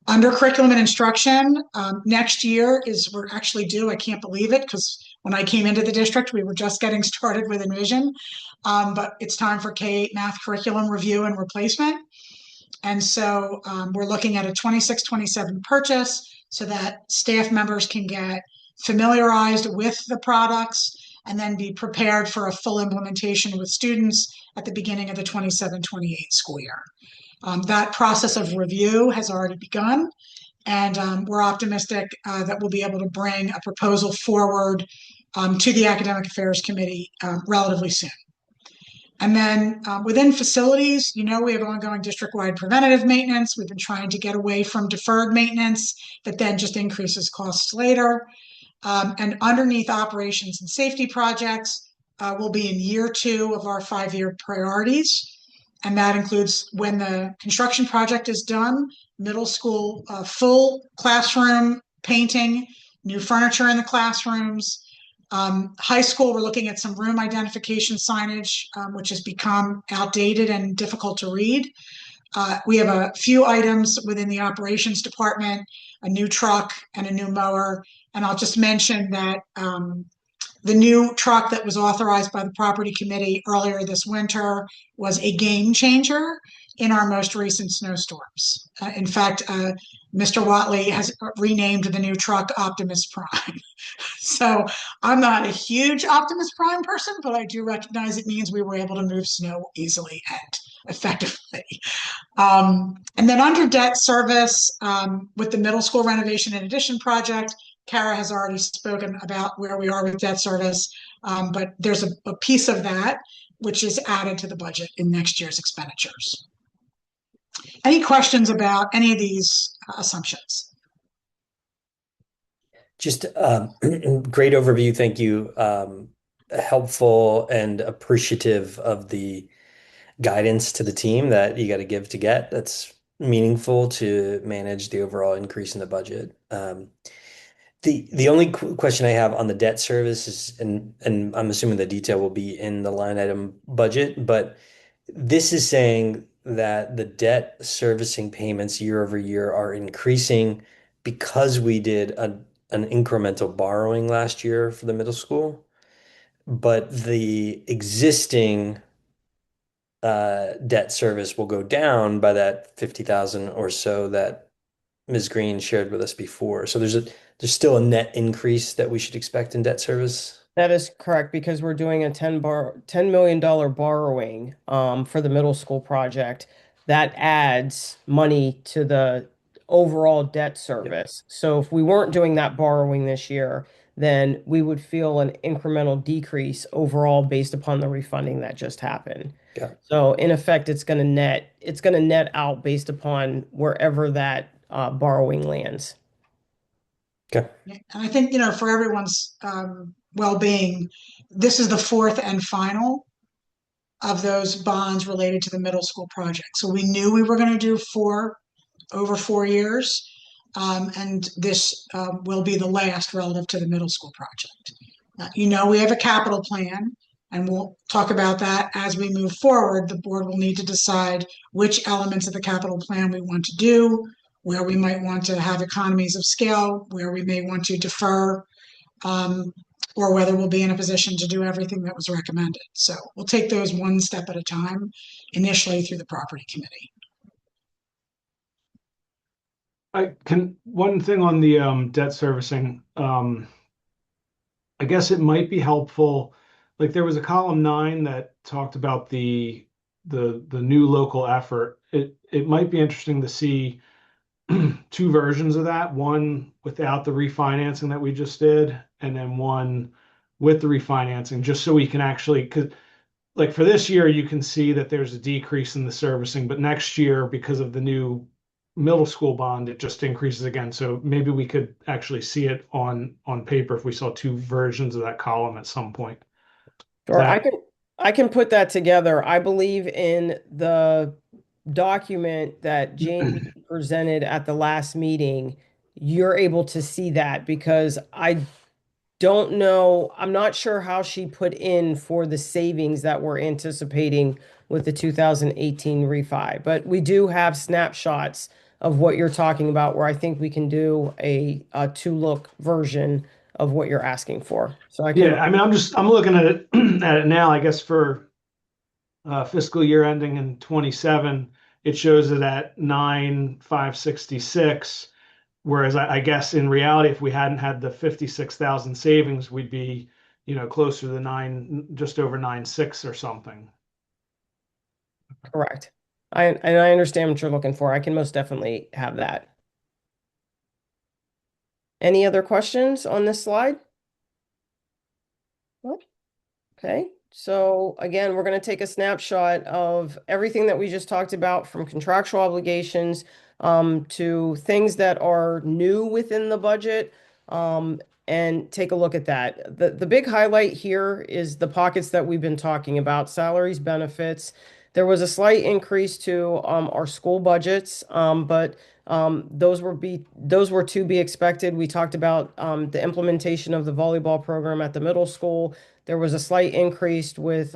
Under curriculum and instruction, next year we're actually due, I can't believe it, because when I came into the district, we were just getting started with Envision, but it's time for K-8 math curriculum review and replacement. And so we're looking at a 26-27 purchase so that staff members can get familiarized with the products and then be prepared for a full implementation with students at the beginning of the 27-28 school year. That process of review has already begun, and we're optimistic that we'll be able to bring a proposal forward to the Academic Affairs Committee relatively soon. And then within facilities, we have ongoing district-wide preventative maintenance. We've been trying to get away from deferred maintenance that then just increases costs later. And underneath operations and safety projects will be in year 2 of our 5-year priorities. And that includes, when the construction project is done, middle school full classroom painting, new furniture in the classrooms. High school, we're looking at some room identification signage, which has become outdated and difficult to read. We have a few items within the operations department, a new truck and a new mower. And I'll just mention that the new truck that was authorized by the property committee earlier this winter was a game changer in our most recent snowstorms. In fact, Mr. Watley has renamed the new truck Optimus Prime. So I'm not a huge Optimus Prime person, but I do recognize it means we were able to move snow easily and effectively. And then under debt service, with the middle school renovation and addition project, Kara has already spoken about where we are with debt service, but there's a piece of that which is added to the budget in next year's expenditures. Any questions about any of these assumptions? Just great overview. Thank you. Helpful and appreciative of the guidance to the team that you got to give to get. That's meaningful to manage the overall increase in the budget. The only question I have on the debt service is, and I'm assuming the detail will be in the line item budget, but this is saying that the debt servicing payments year over year are increasing because we did an incremental borrowing last year for the middle school, but the existing debt service will go down by that 50,000 or so that Ms. Green shared with us before. So there's still a net increase that we should expect in debt service. That is correct because we're doing a $10 million borrowing for the middle school project. That adds money to the overall debt service. So if we weren't doing that borrowing this year, then we would feel an incremental decrease overall based upon the refunding that just happened. Yeah. So in effect, it's going to net out based upon wherever that borrowing lands. Okay. And I think, for everyone's well-being, this is the fourth and final of those bonds related to the middle school project. So we knew we were going to do four over 4 years, and this will be the last relative to the middle school project. We have a capital plan, and we'll talk about that as we move forward. The board will need to decide which elements of the capital plan we want to do, where we might want to have economies of scale, where we may want to defer, or whether we'll be in a position to do everything that was recommended. So we'll take those one step at a time, initially through the property committee. One thing on the debt servicing, I guess it might be helpful. Like there was a column 9 that talked about the new local effort. It might be interesting to see two versions of that, one without the refinancing that we just did, and then one with the refinancing, just so we can actually, because like for this year, you can see that there's a decrease in the servicing, but next year, because of the new middle school bond, it just increases again. So maybe we could actually see it on paper if we saw two versions of that column at some point. Sure, I can put that together. I believe in the document that Jamie presented at the last meeting. You're able to see that because I don't know, I'm not sure how she put in for the savings that we're anticipating with the 2018 refi, but we do have snapshots of what you're talking about where I think we can do a two-look version of what you're asking for. So I can. Yeah, I mean, I'm looking at it at it now. I guess for fiscal year ending in 27, it shows it at 9,566. Whereas I guess in reality, if we hadn't had the 56,000 savings, we'd be, closer to the just over 9,600 or something. Correct. I understand what you're looking for. I can most definitely have that. Any other questions on this slide? Okay, so again, we're going to take a snapshot of everything that we just talked about, from contractual obligations to things that are new within the budget, and take a look at that. The big highlight here is the pockets that we've been talking about: salaries, benefits. There was a slight increase to our school budgets, but those were to be expected. We talked about the implementation of the volleyball program at the middle school. There was a slight increase with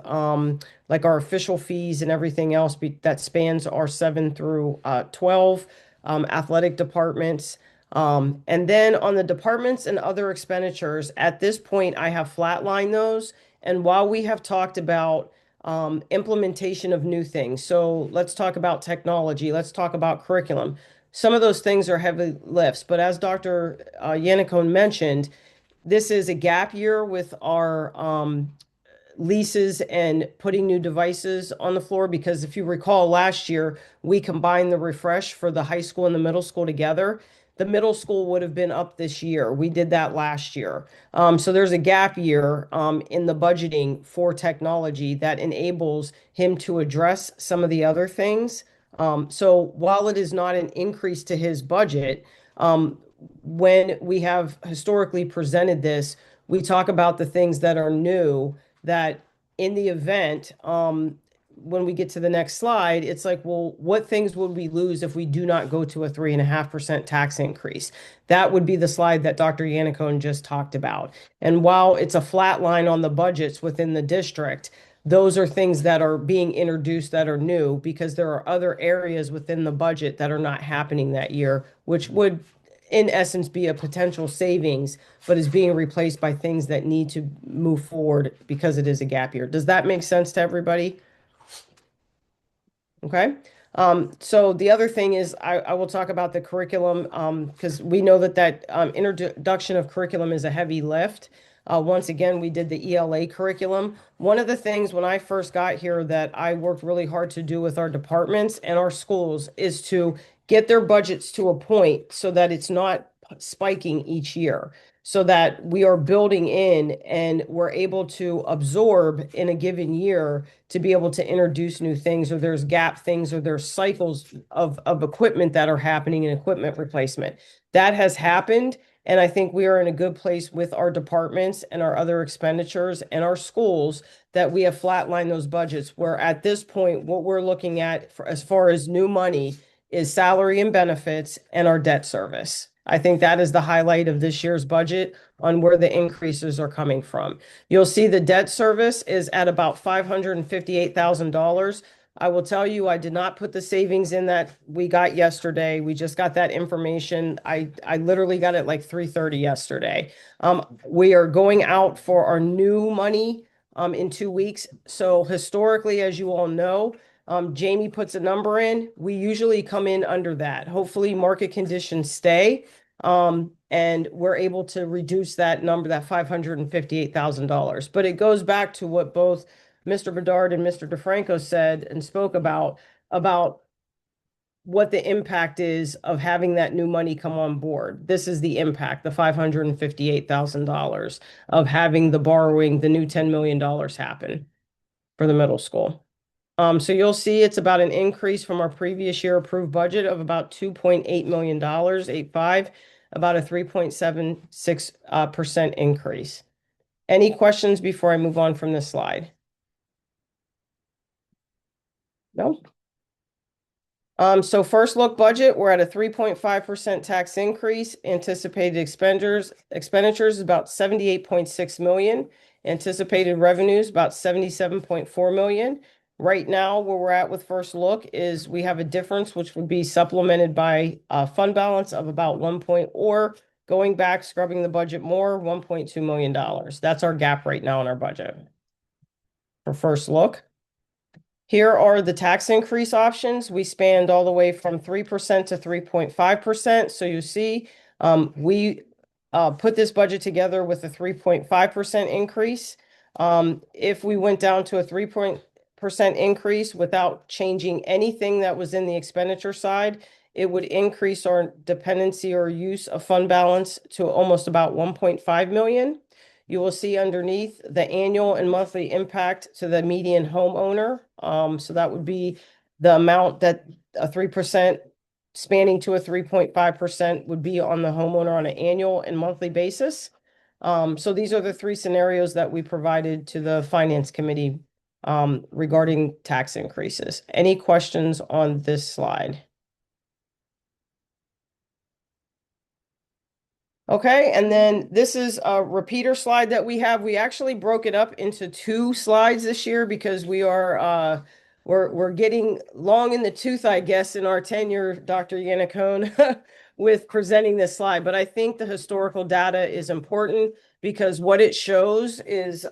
like our official fees and everything else that spans our 7 through 12 athletic departments. And then on the departments and other expenditures, at this point, I have flatlined those. And while we have talked about implementation of new things, so let's talk about technology, let's talk about curriculum. Some of those things are heavy lifts, but as Dr. Yannicone mentioned, this is a gap year with our leases and putting new devices on the floor, because if you recall last year, we combined the refresh for the high school and the middle school together. the middle school would have been up this year. We did that last year. So there's a gap year in the budgeting for technology that enables him to address some of the other things. So while it is not an increase to his budget, when we have historically presented this, we talk about the things that are new that in the event, when we get to the next slide, it's like, well, what things would we lose if we do not go to a 3.5% tax increase? That would be the slide that Dr. Yannicone just talked about. And while it's a flat line on the budgets within the district, those are things that are being introduced that are new because there are other areas within the budget that are not happening that year, which would, in essence, be a potential savings, but is being replaced by things that need to move forward because it is a gap year. Does that make sense to everybody? Okay. So the other thing is I will talk about the curriculum because we know that introduction of curriculum is a heavy lift. Once again, we did the ELA curriculum. One of the things when I first got here that I worked really hard to do with our departments and our schools is to get their budgets to a point so that it's not spiking each year, so that we are building in and we're able to absorb in a given year to be able to introduce new things, or there's gap things, or there's cycles of equipment that are happening in equipment replacement. That has happened. And I think we are in a good place with our departments and our other expenditures and our schools that we have flatlined those budgets, where at this point, what we're looking at for, as far as new money is salary and benefits and our debt service. I think that is the highlight of this year's budget on where the increases are coming from. You'll see the debt service is at about $558,000. I will tell you, I did not put the savings in that we got yesterday. We just got that information. I literally got it like 3:30 yesterday. We are going out for our new money in 2 weeks. So historically, as you all know, Jamie puts a number in. We usually come in under that. Hopefully, market conditions stay, and we're able to reduce that number, that $558,000. But it goes back to what both Mr. Bedard and Mr. DeFranco said and spoke about what the impact is of having that new money come on board. This is the impact, the $558,000 of having the borrowing, the new $10 million happen for the middle school. So you'll see it's about an increase from our previous year approved budget of about $2.8 million, 85, about a 3.76% increase. Any questions before I move on from this slide? No? So first look budget, we're at a 3.5% tax increase. Anticipated expenditures is about 78.6 million. Anticipated revenues about 77.4 million. Right now, where we're at with first look is we have a difference which would be supplemented by a fund balance of about 1 point, or going back, scrubbing the budget more, $1.2 million. That's our gap right now in our budget for first look. Here are the tax increase options. We spanned all the way from 3% to 3.5%. So you see, we put this budget together with a 3.5% increase. If we went down to a 3% increase without changing anything that was in the expenditure side, it would increase our dependency or use of fund balance to almost about 1.5 million. You will see underneath the annual and monthly impact to the median homeowner. So that would be the amount that a 3% spanning to a 3.5% would be on the homeowner on an annual and monthly basis. So these are the three scenarios that we provided to the Finance Committee regarding tax increases. Any questions on this slide? Okay, and then this is a repeater slide that we have. We actually broke it up into 2 slides this year because we are we're getting long in the tooth, I guess, in our tenure, Dr. Yannicone, with presenting this slide. But I think the historical data is important because what it shows is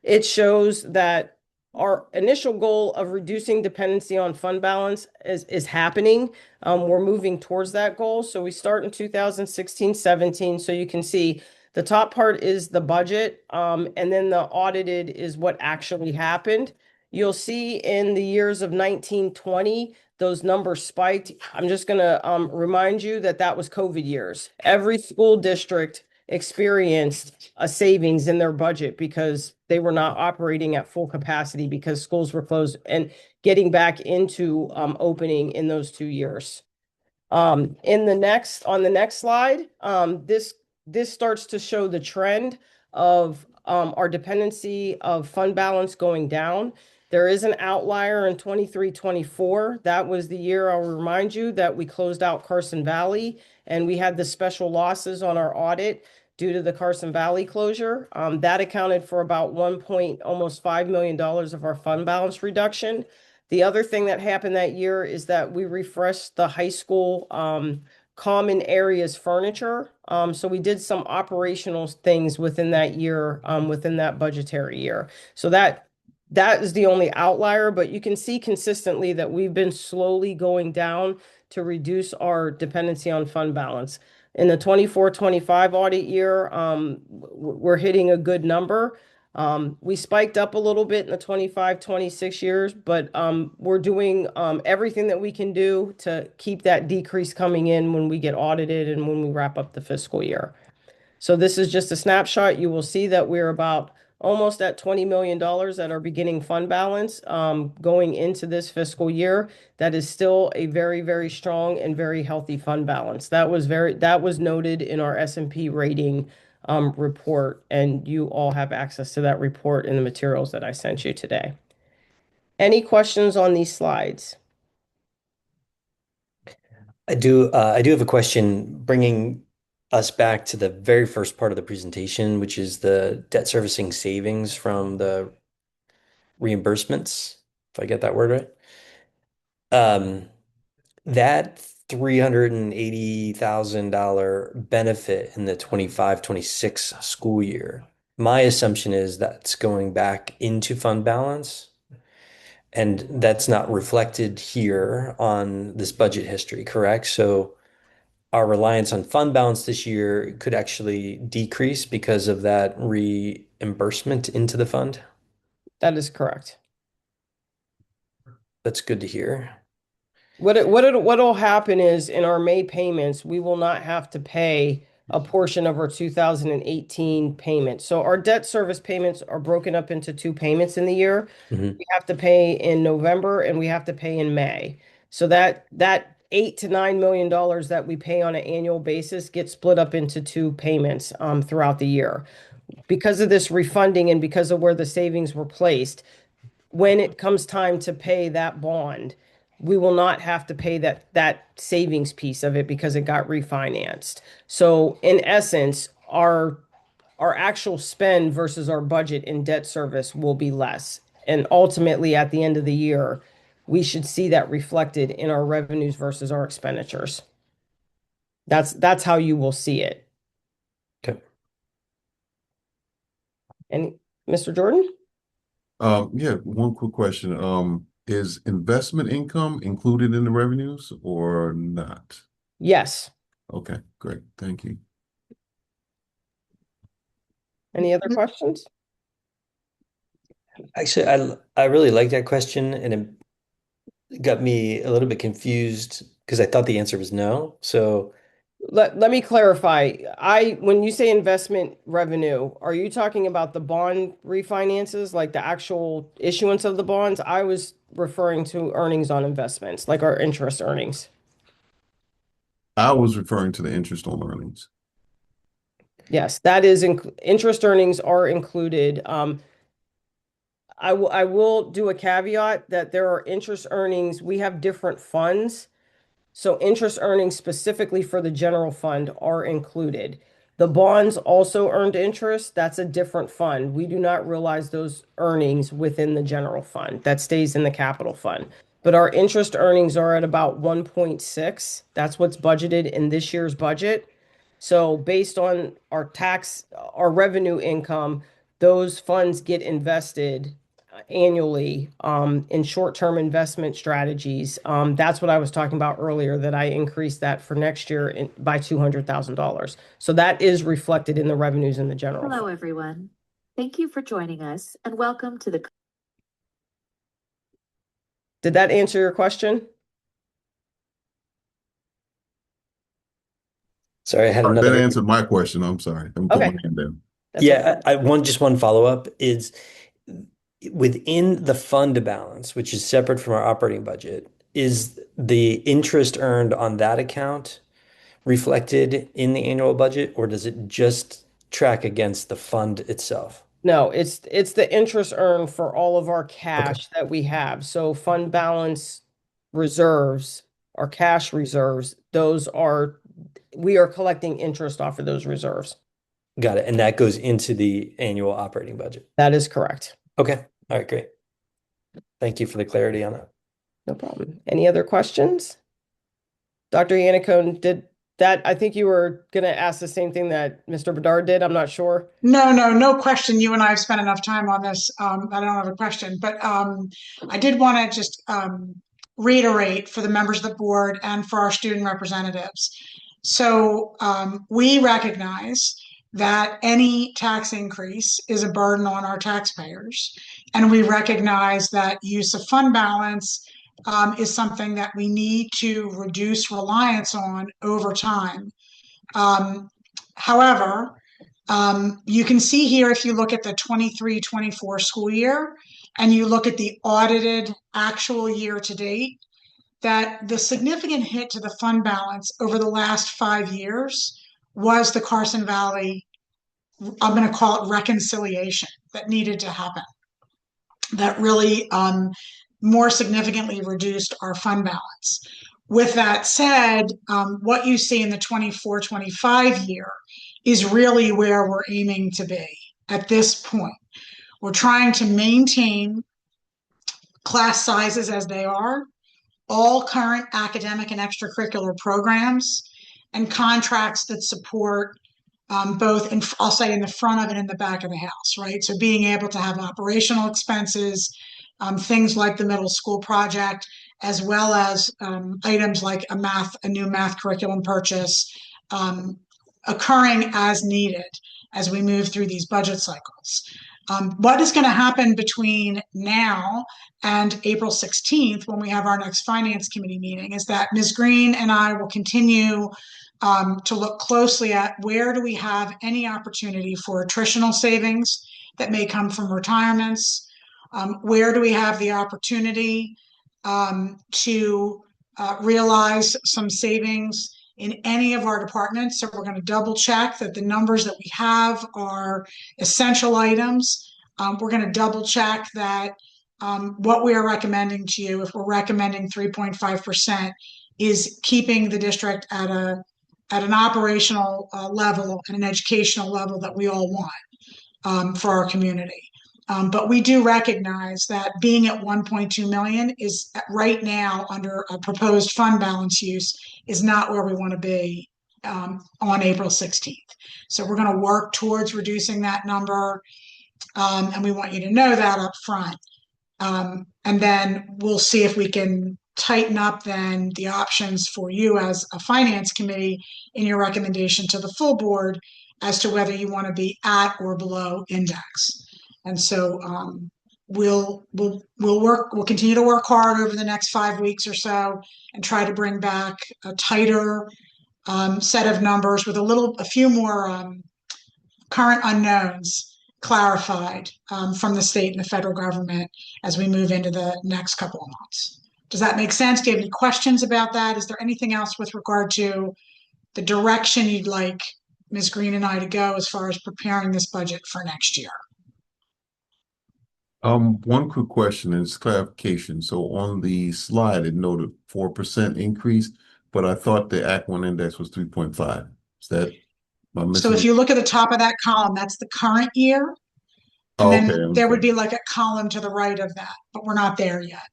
it shows that our initial goal of reducing dependency on fund balance is happening. We're moving towards that goal. So we start in 2016-17. So you can see the top part is the budget, and then the audited is what actually happened. You'll see in the years of 1920, those numbers spiked. I'm just going to remind you that that was COVID years. Every school district experienced a savings in their budget because they were not operating at full capacity because schools were closed and getting back into opening in those 2 years. On the next slide, this starts to show the trend of our dependency of fund balance going down. There is an outlier in 23-24. That was the year, I'll remind you, that we closed out Carson Valley and we had the special losses on our audit due to the Carson Valley closure. That accounted for about almost $5 million of our fund balance reduction. The other thing that happened that year is that we refreshed the high school common areas furniture. So we did some operational things within that year, within that budgetary year. So that is the only outlier, but you can see consistently that we've been slowly going down to reduce our dependency on fund balance. In the 24-25 audit year, we're hitting a good number. We spiked up a little bit in the 25-26 years, but we're doing everything that we can do to keep that decrease coming in when we get audited and when we wrap up the fiscal year. So this is just a snapshot. You will see that we're about almost at $20 million at our beginning fund balance going into this fiscal year. That is still a very, very strong and very healthy fund balance. That was noted in our S&P rating report, and you all have access to that report in the materials that I sent you today. Any questions on these slides? I do have a question bringing us back to the very first part of the presentation, which is the debt servicing savings from the reimbursements, if I get that word right. That $380,000 benefit in the 25-26 school year, my assumption is that's going back into fund balance, and that's not reflected here on this budget history, correct? So our reliance on fund balance this year could actually decrease because of that reimbursement into the fund. That is correct. That's good to hear. What'll happen is in our May payments, we will not have to pay a portion of our 2018 payment. So our debt service payments are broken up into two payments in the year. Mhm. We have to pay in November and we have to pay in May. So that $8 to $9 million that we pay on an annual basis gets split up into two payments throughout the year. Because of this refunding and because of where the savings were placed, when it comes time to pay that bond, we will not have to pay that savings piece of it because it got refinanced. So in essence, our actual spend versus our budget in debt service will be less. And ultimately, at the end of the year, we should see that reflected in our revenues versus our expenditures. That's how you will see it. Okay. And Mr. Jordan? Yeah, one quick question. Is investment income included in the revenues or not? Yes. Okay, great. Thank you. Any other questions? Actually, I really like that question, and it got me a little bit confused because I thought the answer was no. So Let me clarify. When you say investment revenue, are you talking about the bond refinances, like the actual issuance of the bonds? I was referring to earnings on investments, like our interest earnings. I was referring to the interest on earnings. Yes, that is interest earnings are included. I will do a caveat that there are interest earnings. We have different funds. So interest earnings specifically for the general fund are included. The bonds also earned interest. That's a different fund. We do not realize those earnings within the general fund. That stays in the capital fund. But our interest earnings are at about 1.6. That's what's budgeted in this year's budget. So based on our revenue income, those funds get invested annually in short-term investment strategies. That's what I was talking about earlier, that I increased that for next year by $200,000. So that is reflected in the revenues in the general Hello, fund. everyone. Thank you for joining us and welcome to the Did that answer your question? Sorry, I had All right, that another. answered my question. I'm sorry. I'm put my Okay, hand down. that's okay. Yeah, just one follow-up is within the fund balance, which is separate from our operating budget, is the interest earned on that account reflected in the annual budget, or does it just track against the fund itself? No, it's the interest earned for all of our Okay, cash that we have. So fund balance reserves, our cash reserves, we are collecting interest off of those reserves. got it. And that goes into the annual operating budget. That is correct. Okay, all right, great. Thank you for the clarity on that. No problem. Any other questions? Dr. Yannicone, did that, I think you were going to ask the same thing that Mr. Bedard did. I'm not sure. No question. You and I have spent enough time on this. I don't have a question, but I did want to just reiterate for the members of the board and for our student representatives. So we recognize that any tax increase is a burden on our taxpayers, and we recognize that use of fund balance is something that we need to reduce reliance on over time. However, you can see here, if you look at the 23-24 school year and you look at the audited actual year to date, that the significant hit to the fund balance over the last 5 years was the Carson Valley, I'm going to call it reconciliation, that needed to happen. That really more significantly reduced our fund balance. With that said, what you see in the 24-25 year is really where we're aiming to be at this point. We're trying to maintain class sizes as they are, all current academic and extracurricular programs, and contracts that support both, I'll say in the front of it and in the back of the house, right? So being able to have operational expenses, things like the middle school project, as well as items like a new math curriculum purchase, occurring as needed as we move through these budget cycles. What is going to happen between now and April 16th, when we have our next Finance Committee meeting, is that Ms. Green and I will continue to look closely at where do we have any opportunity for attritional savings that may come from retirements, where do we have the opportunity to realize some savings in any of our departments. So we're going to double check that the numbers that we have are essential items. We're going to double check that what we are recommending to you, if we're recommending 3.5%, is keeping the district at an operational level and an educational level that we all want for our community. But we do recognize that being at 1.2 million is right now under a proposed fund balance use is not where we want to be on April 16th. So we're going to work towards reducing that number, and we want you to know that up front. And then we'll see if we can tighten up then the options for you as a finance committee in your recommendation to the full board as to whether you want to be at or below index. And so we'll continue to work hard over the next 5 weeks or so and try to bring back a tighter set of numbers with a few more current unknowns clarified from the state and the federal government as we move into the next couple of months. Does that make sense? Do you have any questions about that? Is there anything else with regard to the direction you'd like Ms. Green and I to go as far as preparing this budget for next year? One quick question is clarification. So on the slide, it noted 4% increase, but I thought the Act 1 index was 3.5. Is that, am I So missing? if you look at the top of that column, that's the current year. And Oh, okay, then I'm there would sorry. be like a column to the right of that, but we're not there yet.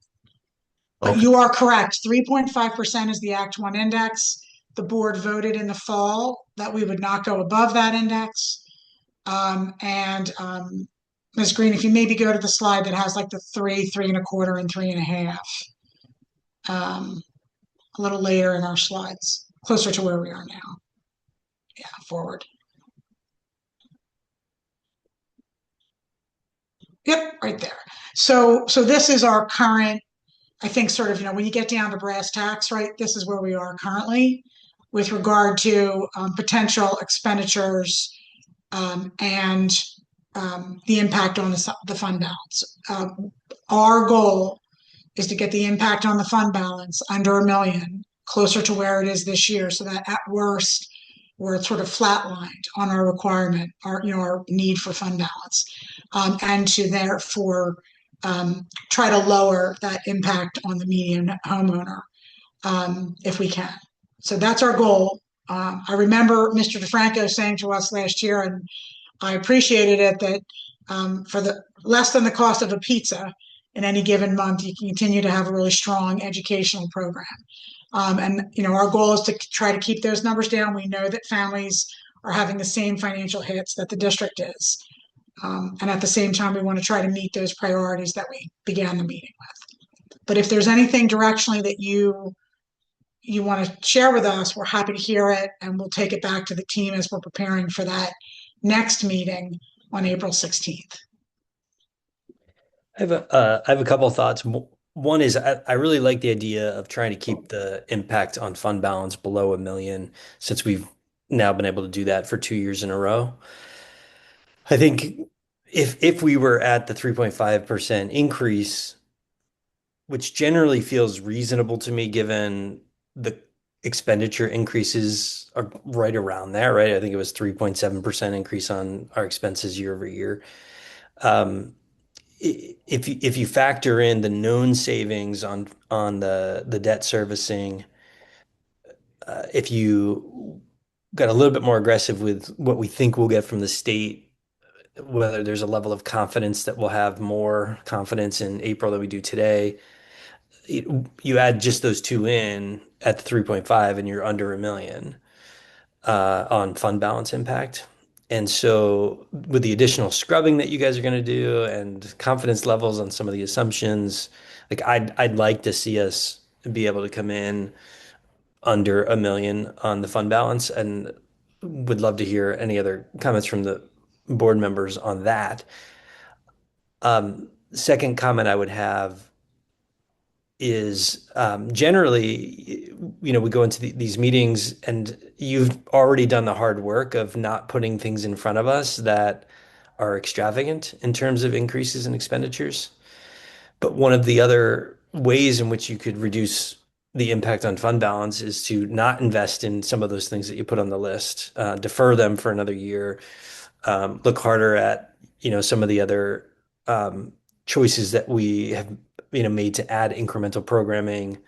But Okay, you are correct. 3.5% is the Act 1 index. The board voted in the fall that we would not go above that index. Ms. Green, if you maybe go to the slide that has like the 3, 3.25, and 3.5, a little later in our slides, closer to where we are now. Yeah, forward. Yep, right there. So this is our current I think sort of, when you get down to brass tacks, right, this is where we are currently with regard to potential expenditures and the impact on the fund balance. Our goal is to get the impact on the fund balance under 1 million, closer to where it is this year, so that at worst, we're sort of flatlined on our requirement, our need for fund balance, and to therefore try to lower that impact on the median homeowner if we can. So that's our goal. I remember Mr. DeFranco saying to us last year, and I appreciated it, that for the less than the cost of a pizza in any given month, you can continue to have a really strong educational program. And our goal is to try to keep those numbers down. We know that families are having the same financial hits that the district is. And at the same time, we want to try to meet those priorities that we began the meeting with. But if there's anything directionally that you want to share with us, we're happy to hear it, and we'll take it back to the team as we're preparing for that next meeting on April 16th. I have a couple of thoughts. One is I really like the idea of trying to keep the impact on fund balance below 1 million, since we've now been able to do that for 2 years in a row. I think if we were at the 3.5% increase, which generally feels reasonable to me given the expenditure increases are right around there, right? I think it was 3.7% increase on our expenses year over year. Um, if you factor in the known savings on the debt servicing, if you got a little bit more aggressive with what we think we'll get from the state, whether there's a level of confidence that we'll have more confidence in April than we do today, you add just those two in at the 3.5 and you're under 1 million on fund balance impact. And so with the additional scrubbing that you guys are going to do and confidence levels on some of the assumptions, like I'd like to see us be able to come in under 1 million on the fund balance, and would love to hear any other comments from the board members on that. Second comment I would have is generally, we go into these meetings and you've already done the hard work of not putting things in front of us that are extravagant in terms of increases in expenditures. But one of the other ways in which you could reduce the impact on fund balance is to not invest in some of those things that you put on the list, defer them for another year, look harder at, some of the other choices that we have, made to add incremental programming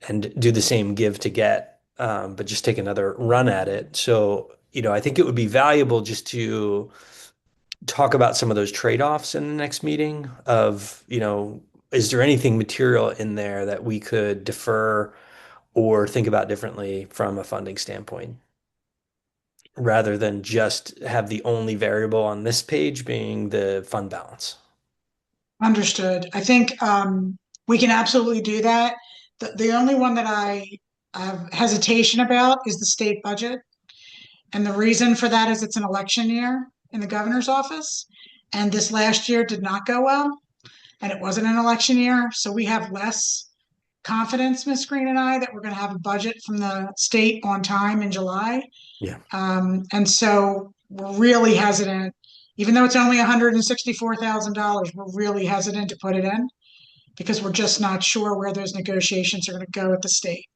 and do the same give to get, but just take another run at it. So, I think it would be valuable just to talk about some of those trade-offs in the next meeting of, is there anything material in there that we could defer or think about differently from a funding standpoint, rather than just have the only variable on this page being the fund balance. Understood. I think we can absolutely do that. The only one that I have hesitation about is the state budget. And the reason for that is it's an election year in the governor's office. And this last year did not go well. And it wasn't an election year. So we have less confidence, Ms. Green and I, that we're going to have a budget from the state on time in July. Yeah. And so we're really hesitant, even though it's only $164,000, we're really hesitant to put it in because we're just not sure where those negotiations are going to go with the state.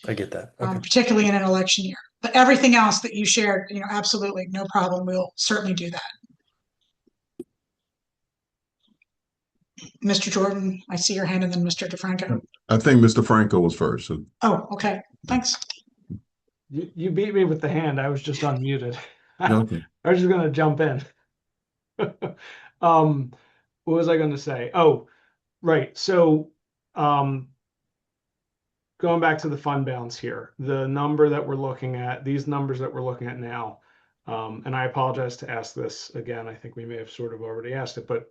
I get that. Okay. Particularly in an election year. But everything else that you shared, absolutely, no problem. We'll certainly do that. Mr. Jordan, I see your hand, and then Mr. DeFranco. I think Mr. Franco was first. So. Oh, okay. Thanks. You beat me with the hand. I was just unmuted. Okay. I was just going to jump in. What was I going to say? Oh, right. So, going back to the fund balance here, the number that we're looking at, these numbers that we're looking at now, and I apologize to ask this again. I think we may have sort of already asked it, but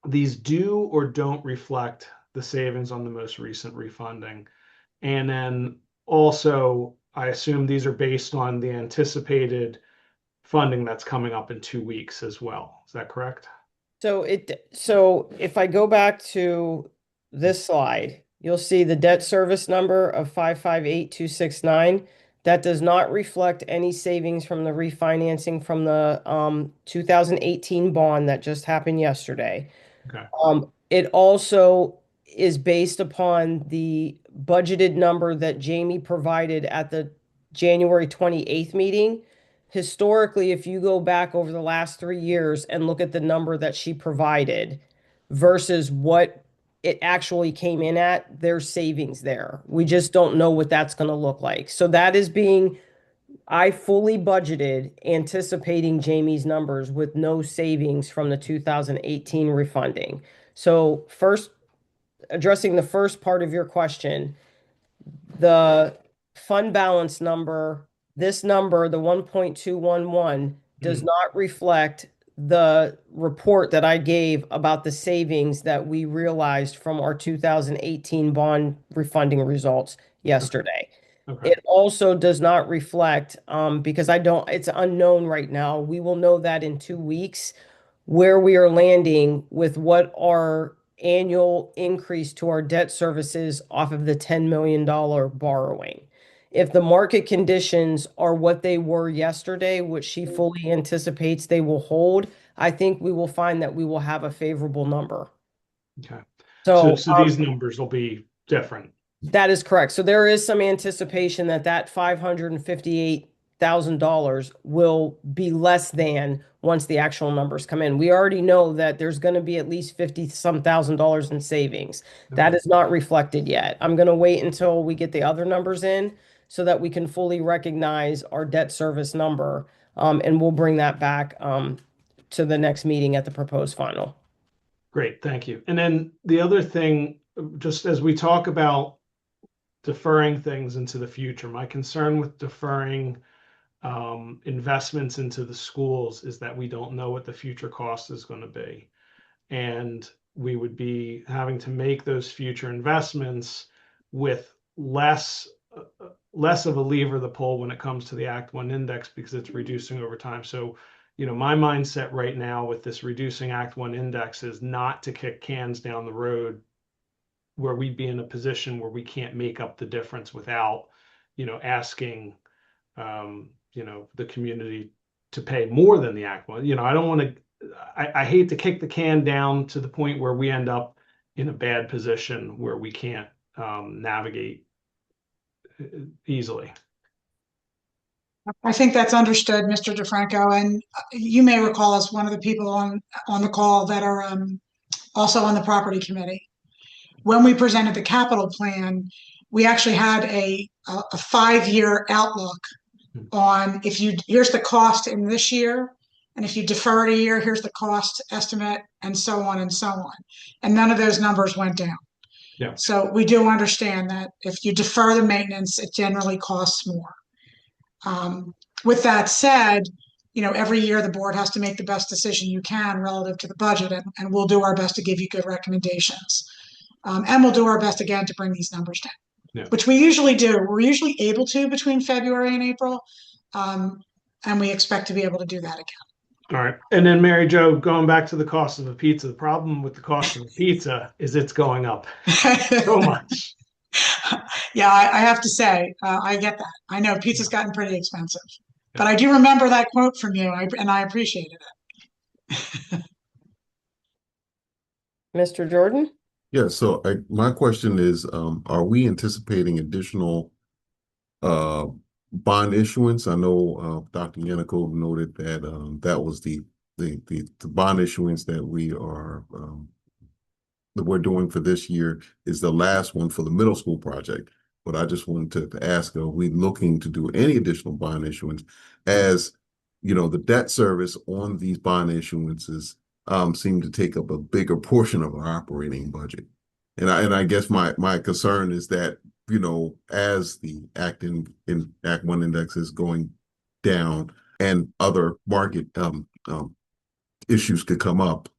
these do or don't reflect the savings on the most recent refunding. And then also, I assume these are based on the anticipated funding that's coming up in 2 weeks as well. Is that correct? So if I go back to this slide, you'll see the debt service number of 558,269. That does not reflect any savings from the refinancing from the 2018 bond that just happened yesterday. Okay. It also is based upon the budgeted number that Jamie provided at the January 28th meeting. Historically, if you go back over the last 3 years and look at the number that she provided versus what it actually came in at, there's savings there. We just don't know what that's going to look like. So that is being, I fully budgeted anticipating Jamie's numbers with no savings from the 2018 refunding. So first, addressing the first part of your question, the fund balance number, this number, the 1.211, does not reflect the report that I gave about the savings that we realized from our 2018 bond refunding results yesterday. Okay. It also does not reflect, because it's unknown right now. We will know that in 2 weeks where we are landing with what our annual increase to our debt services off of the $10 million borrowing. If the market conditions are what they were yesterday, which she fully anticipates they will hold, I think we will find that we will have a favorable number. Okay. So, So these numbers will be different. that is correct. So there is some anticipation that that $558,000 will be less than once the actual numbers come in. We already know that there's going to be at least 50 some thousand dollars in savings. That is not reflected yet. I'm going to wait until we get the other numbers in so that we can fully recognize our debt service number. And we'll bring that back to the next meeting at the proposed final. Great, thank you. And then the other thing, just as we talk about deferring things into the future, my concern with deferring investments into the schools is that we don't know what the future cost is going to be. And we would be having to make those future investments with less of a lever to pull when it comes to the Act 1 index because it's reducing over time. So, my mindset right now with this reducing Act 1 index is not to kick cans down the road where we'd be in a position where we can't make up the difference without, asking, the community to pay more than the Act 1. I don't want to, I hate to kick the can down to the point where we end up in a bad position where we can't navigate easily. I think that's understood, Mr. DeFranco, and you may recall as one of the people on the call that are also on the property committee. When we presented the capital plan, we actually had a 5-year outlook on here's the cost in this year, and if you defer it a year, here's the cost estimate, and so on and so on. And none of those numbers went down. Yeah. So we do understand that if you defer the maintenance, it generally costs more. With that said, every year the board has to make the best decision you can relative to the budget, and we'll do our best to give you good recommendations. And we'll do our best again to bring these numbers down, which we usually do. We're usually able to between February and April, and we expect to be able to do that again. All right. And then Mary Jo, going back to the cost of a pizza, the problem with the cost of a pizza is it's going up so much. Yeah, I have to say, I get that. I know pizza's gotten pretty expensive, but I do remember that quote from you, and I appreciated it. Mr. Jordan? Yeah, so my question is, are we anticipating additional bond issuance? I know Dr. Yannick noted that that was the bond issuance that we're doing for this year is the last one for the middle school project. But I just wanted to ask, are we looking to do any additional bond issuance as, the debt service on these bond issuances seem to take up a bigger portion of our operating budget. And I guess my concern is that, as the Act 1 index is going down and other market issues could come up,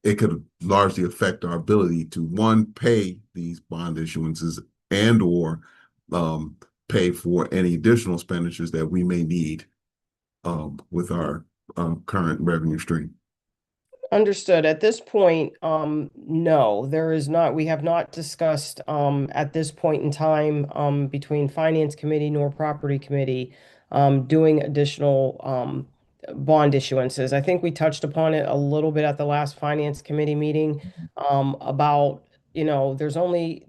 it could largely affect our ability to, one, pay these bond issuances and or pay for any additional expenditures that we may need with our current revenue stream. Understood. At this point, no, there is not, we have not discussed, at this point in time, between Finance Committee nor Property Committee, doing additional, bond issuances. I think we touched upon it a little bit at the last Finance Committee meeting, about, there's only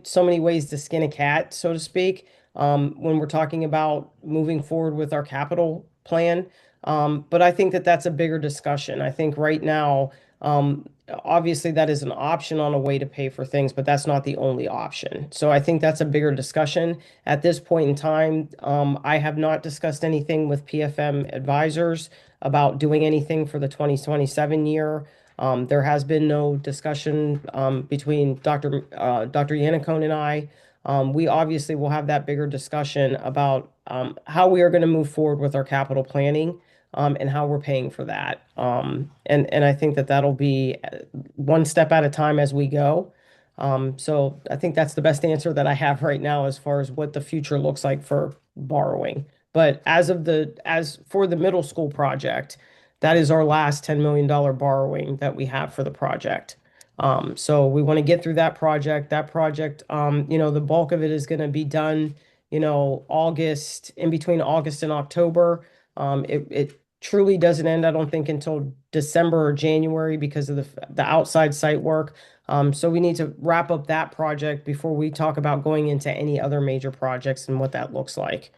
so many ways to skin a cat, so to speak, when we're talking about moving forward with our capital plan. But I think that that's a bigger discussion. I think right now, obviously that is an option on a way to pay for things, but that's not the only option. So I think that's a bigger discussion. At this point in time, I have not discussed anything with PFM advisors about doing anything for the 2027 year. There has been no discussion between Dr. Yannicone and I. We obviously will have that bigger discussion about how we are going to move forward with our capital planning, and how we're paying for that. And I think that that'll be one step at a time as we go. So I think that's the best answer that I have right now as far as what the future looks like for borrowing. But as for the middle school project, that is our last $10 million borrowing that we have for the project. So we want to get through that project. That project, the bulk of it is going to be done, August, in between August and October. It truly doesn't end, I don't think, until December or January because of the outside site work. So we need to wrap up that project before we talk about going into any other major projects and what that looks like.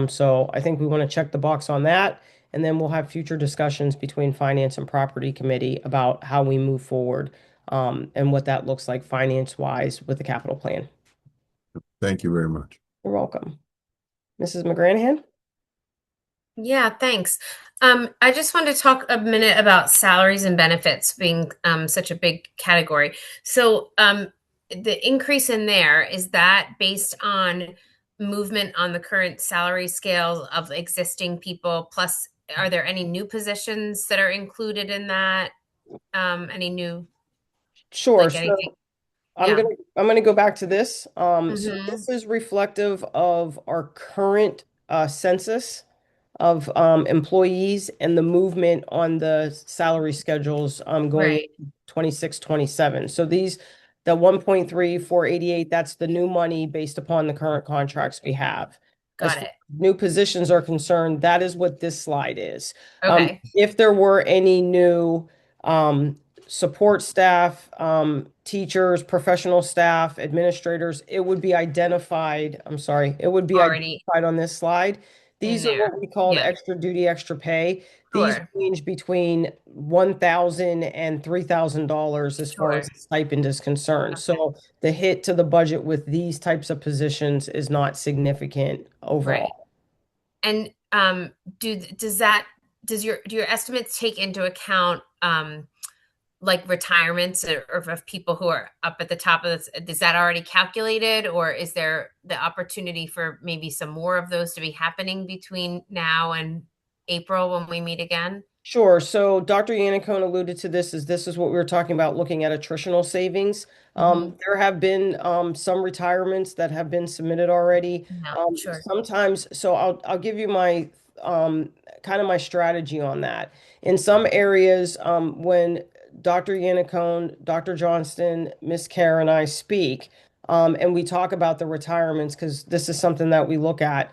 So I think we want to check the box on that, and then we'll have future discussions between Finance and Property Committee about how we move forward, and what that looks like finance-wise with the capital plan. Thank you very much. You're welcome. Mrs. McGranahan? Yeah, thanks. I just wanted to talk a minute about salaries and benefits being such a big category. So the increase in there, is that based on movement on the current salary scale of existing people? Plus, are there any new positions that are included in that? Any new, Sure. like So anything? I'm Yeah. gonna I'm gonna go back to this. So Hmm. this is reflective of our current census of employees and the movement on the salary schedules going Right. into 26, 27. So the 1.3488, that's the new money based upon the current contracts we have. As Got far it. as new positions are concerned, that is what this slide is. Okay. If there were any new um, support staff, teachers, professional staff, administrators, it would be identified. I'm sorry, it would be Already identified on this slide. in These are there. what we called Yeah. extra duty, extra pay. These Sure. range between $1,000 and $3,000 as far Sure. as the stipend is concerned. Okay. So the hit to the budget with these types of positions is not significant Right. overall. And does your do your estimates take into account like retirements or of people who are up at the top of this? Is that already calculated, or is there the opportunity for maybe some more of those to be happening between now and April when we meet again? Sure. So Dr. Yannicone alluded to this is what we were talking about, looking at attritional savings. Hmm. There have been some retirements that have been submitted already. Yeah, sure. Sometimes, so I'll give you my kind of my strategy on that. In some areas, when Dr. Yannicone, Dr. Johnston, Miss Kerr, and I speak, and we talk about the retirements, because this is something that we look at.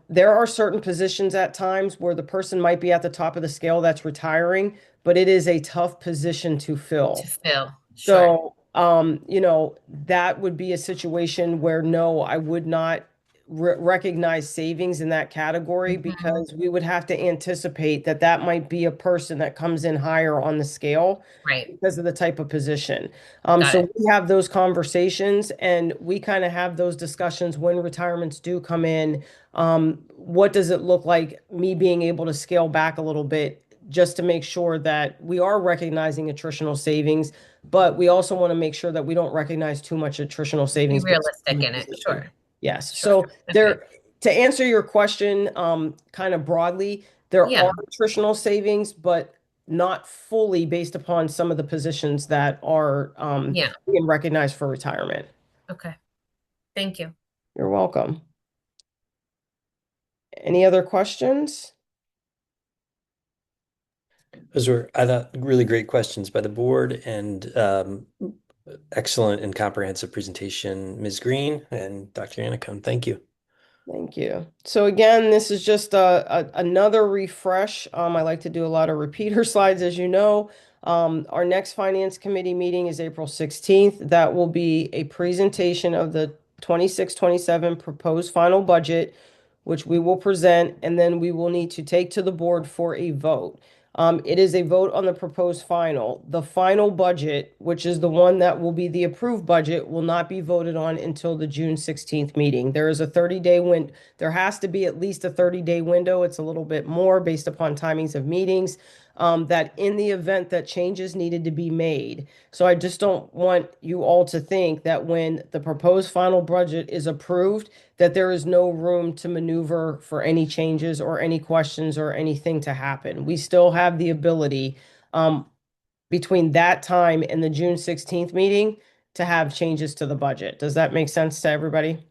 There are certain positions at times where the person might be at the top of the scale that's retiring, but it is a tough position to To fill. fill, sure. So, that would be a situation where no, I would not recognize savings in that category Hmm. because we would have to anticipate that that might be a person that comes in higher on the scale Right. because of the type of position. Got So it. we have those conversations and we kind of have those discussions when retirements do come in. What does it look like me being able to scale back a little bit just to make sure that we are recognizing attritional savings, but we also want to make sure that we don't recognize too much attritional Be savings based on realistic the in it. position. Sure. Yes. Sure. So Okay. to answer your question, kind of broadly, there Yeah. are attritional savings, but not fully based upon some of the positions that are Yeah. being recognized for retirement. Okay. Thank you. You're welcome. Any other questions? Those were, I thought, really great questions by the board and excellent and comprehensive presentation, Ms. Green and Dr. Anacone. Thank you. Thank you. So again, this is just another refresh. I like to do a lot of repeater slides, as you know. Our next Finance Committee meeting is April 16th. That will be a presentation of the 26-27 proposed final budget, which we will present, and then we will need to take to the board for a vote. It is a vote on the proposed final. The final budget, which is the one that will be the approved budget, will not be voted on until the June 16th meeting. There is a 30-day there has to be at least a 30-day window. It's a little bit more based upon timings of meetings, that in the event that changes needed to be made. So I just don't want you all to think that when the proposed final budget is approved, that there is no room to maneuver for any changes or any questions or anything to happen. We still have the ability, um, between that time and the June 16th meeting to have changes to the budget. Does that make sense to everybody?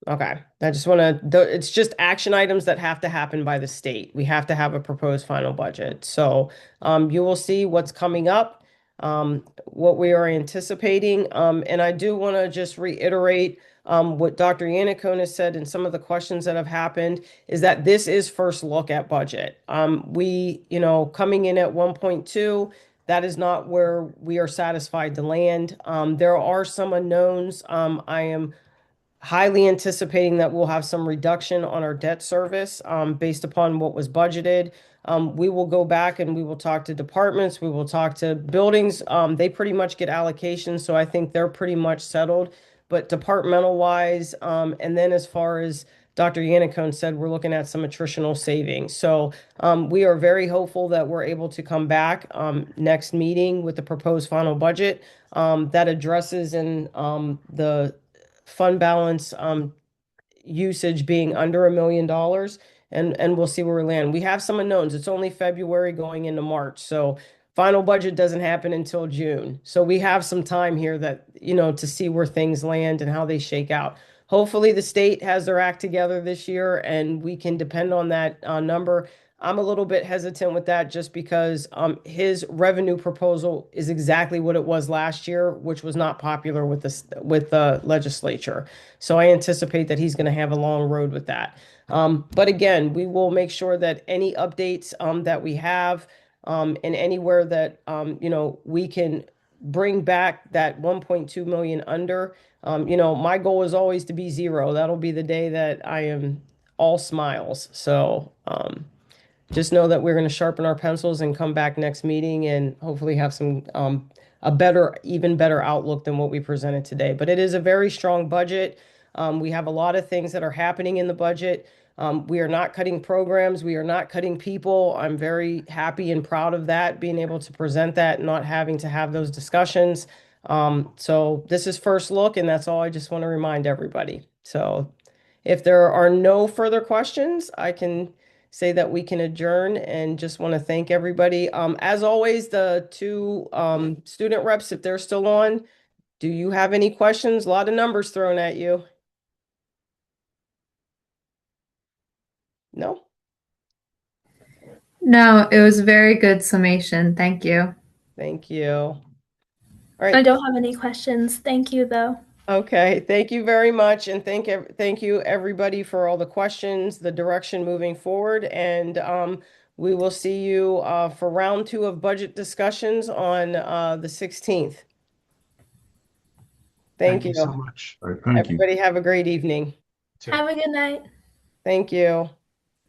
Okay, I just want to, it's just action items that have to happen by the state. We have to have a proposed final budget. So you will see what's coming up, what we are anticipating. And I do want to just reiterate what Dr. Yannicone has said and some of the questions that have happened is that this is first look at budget. Coming in at 1.2, that is not where we are satisfied to land. There are some unknowns. I am highly anticipating that we'll have some reduction on our debt service based upon what was budgeted. We will go back and we will talk to departments. We will talk to buildings. They pretty much get allocations, so I think they're pretty much settled. But departmental wise, and then as far as Dr. Yannicone said, we're looking at some attritional savings. So we are very hopeful that we're able to come back next meeting with the proposed final budget that addresses in the fund balance usage being under $1 million, and we'll see where we land. We have some unknowns. It's only February going into March, so final budget doesn't happen until June. So we have some time here that, to see where things land and how they shake out. Hopefully the state has their act together this year and we can depend on that number. I'm a little bit hesitant with that just because his revenue proposal is exactly what it was last year, which was not popular with the legislature. So I anticipate that he's going to have a long road with that. But again, we will make sure that any updates that we have and anywhere that we can bring back that 1.2 million under. My goal is always to be zero. That'll be the day that I am all smiles. So just know that we're going to sharpen our pencils and come back next meeting and hopefully have some even better outlook than what we presented today. But it is a very strong budget. We have a lot of things that are happening in the budget. We are not cutting programs. We are not cutting people. I'm very happy and proud of that, being able to present that, not having to have those discussions. So this is first look, and that's all I just want to remind everybody. So if there are no further questions, I can say that we can adjourn and just want to thank everybody. As always, the two student reps, if they're still on, do you have any questions? A lot of numbers thrown at you. No? No, it was a very good summation. Thank you. Thank you. All I right. don't have any questions. Thank you, though. Okay, thank you very much, and thank you everybody for all the questions, the direction moving forward, and we will see you for round 2 of budget discussions on the 16th. Thank Thank you you. so much. All right, thank you. Everybody have a great evening. Too. Have a good night. Thank you.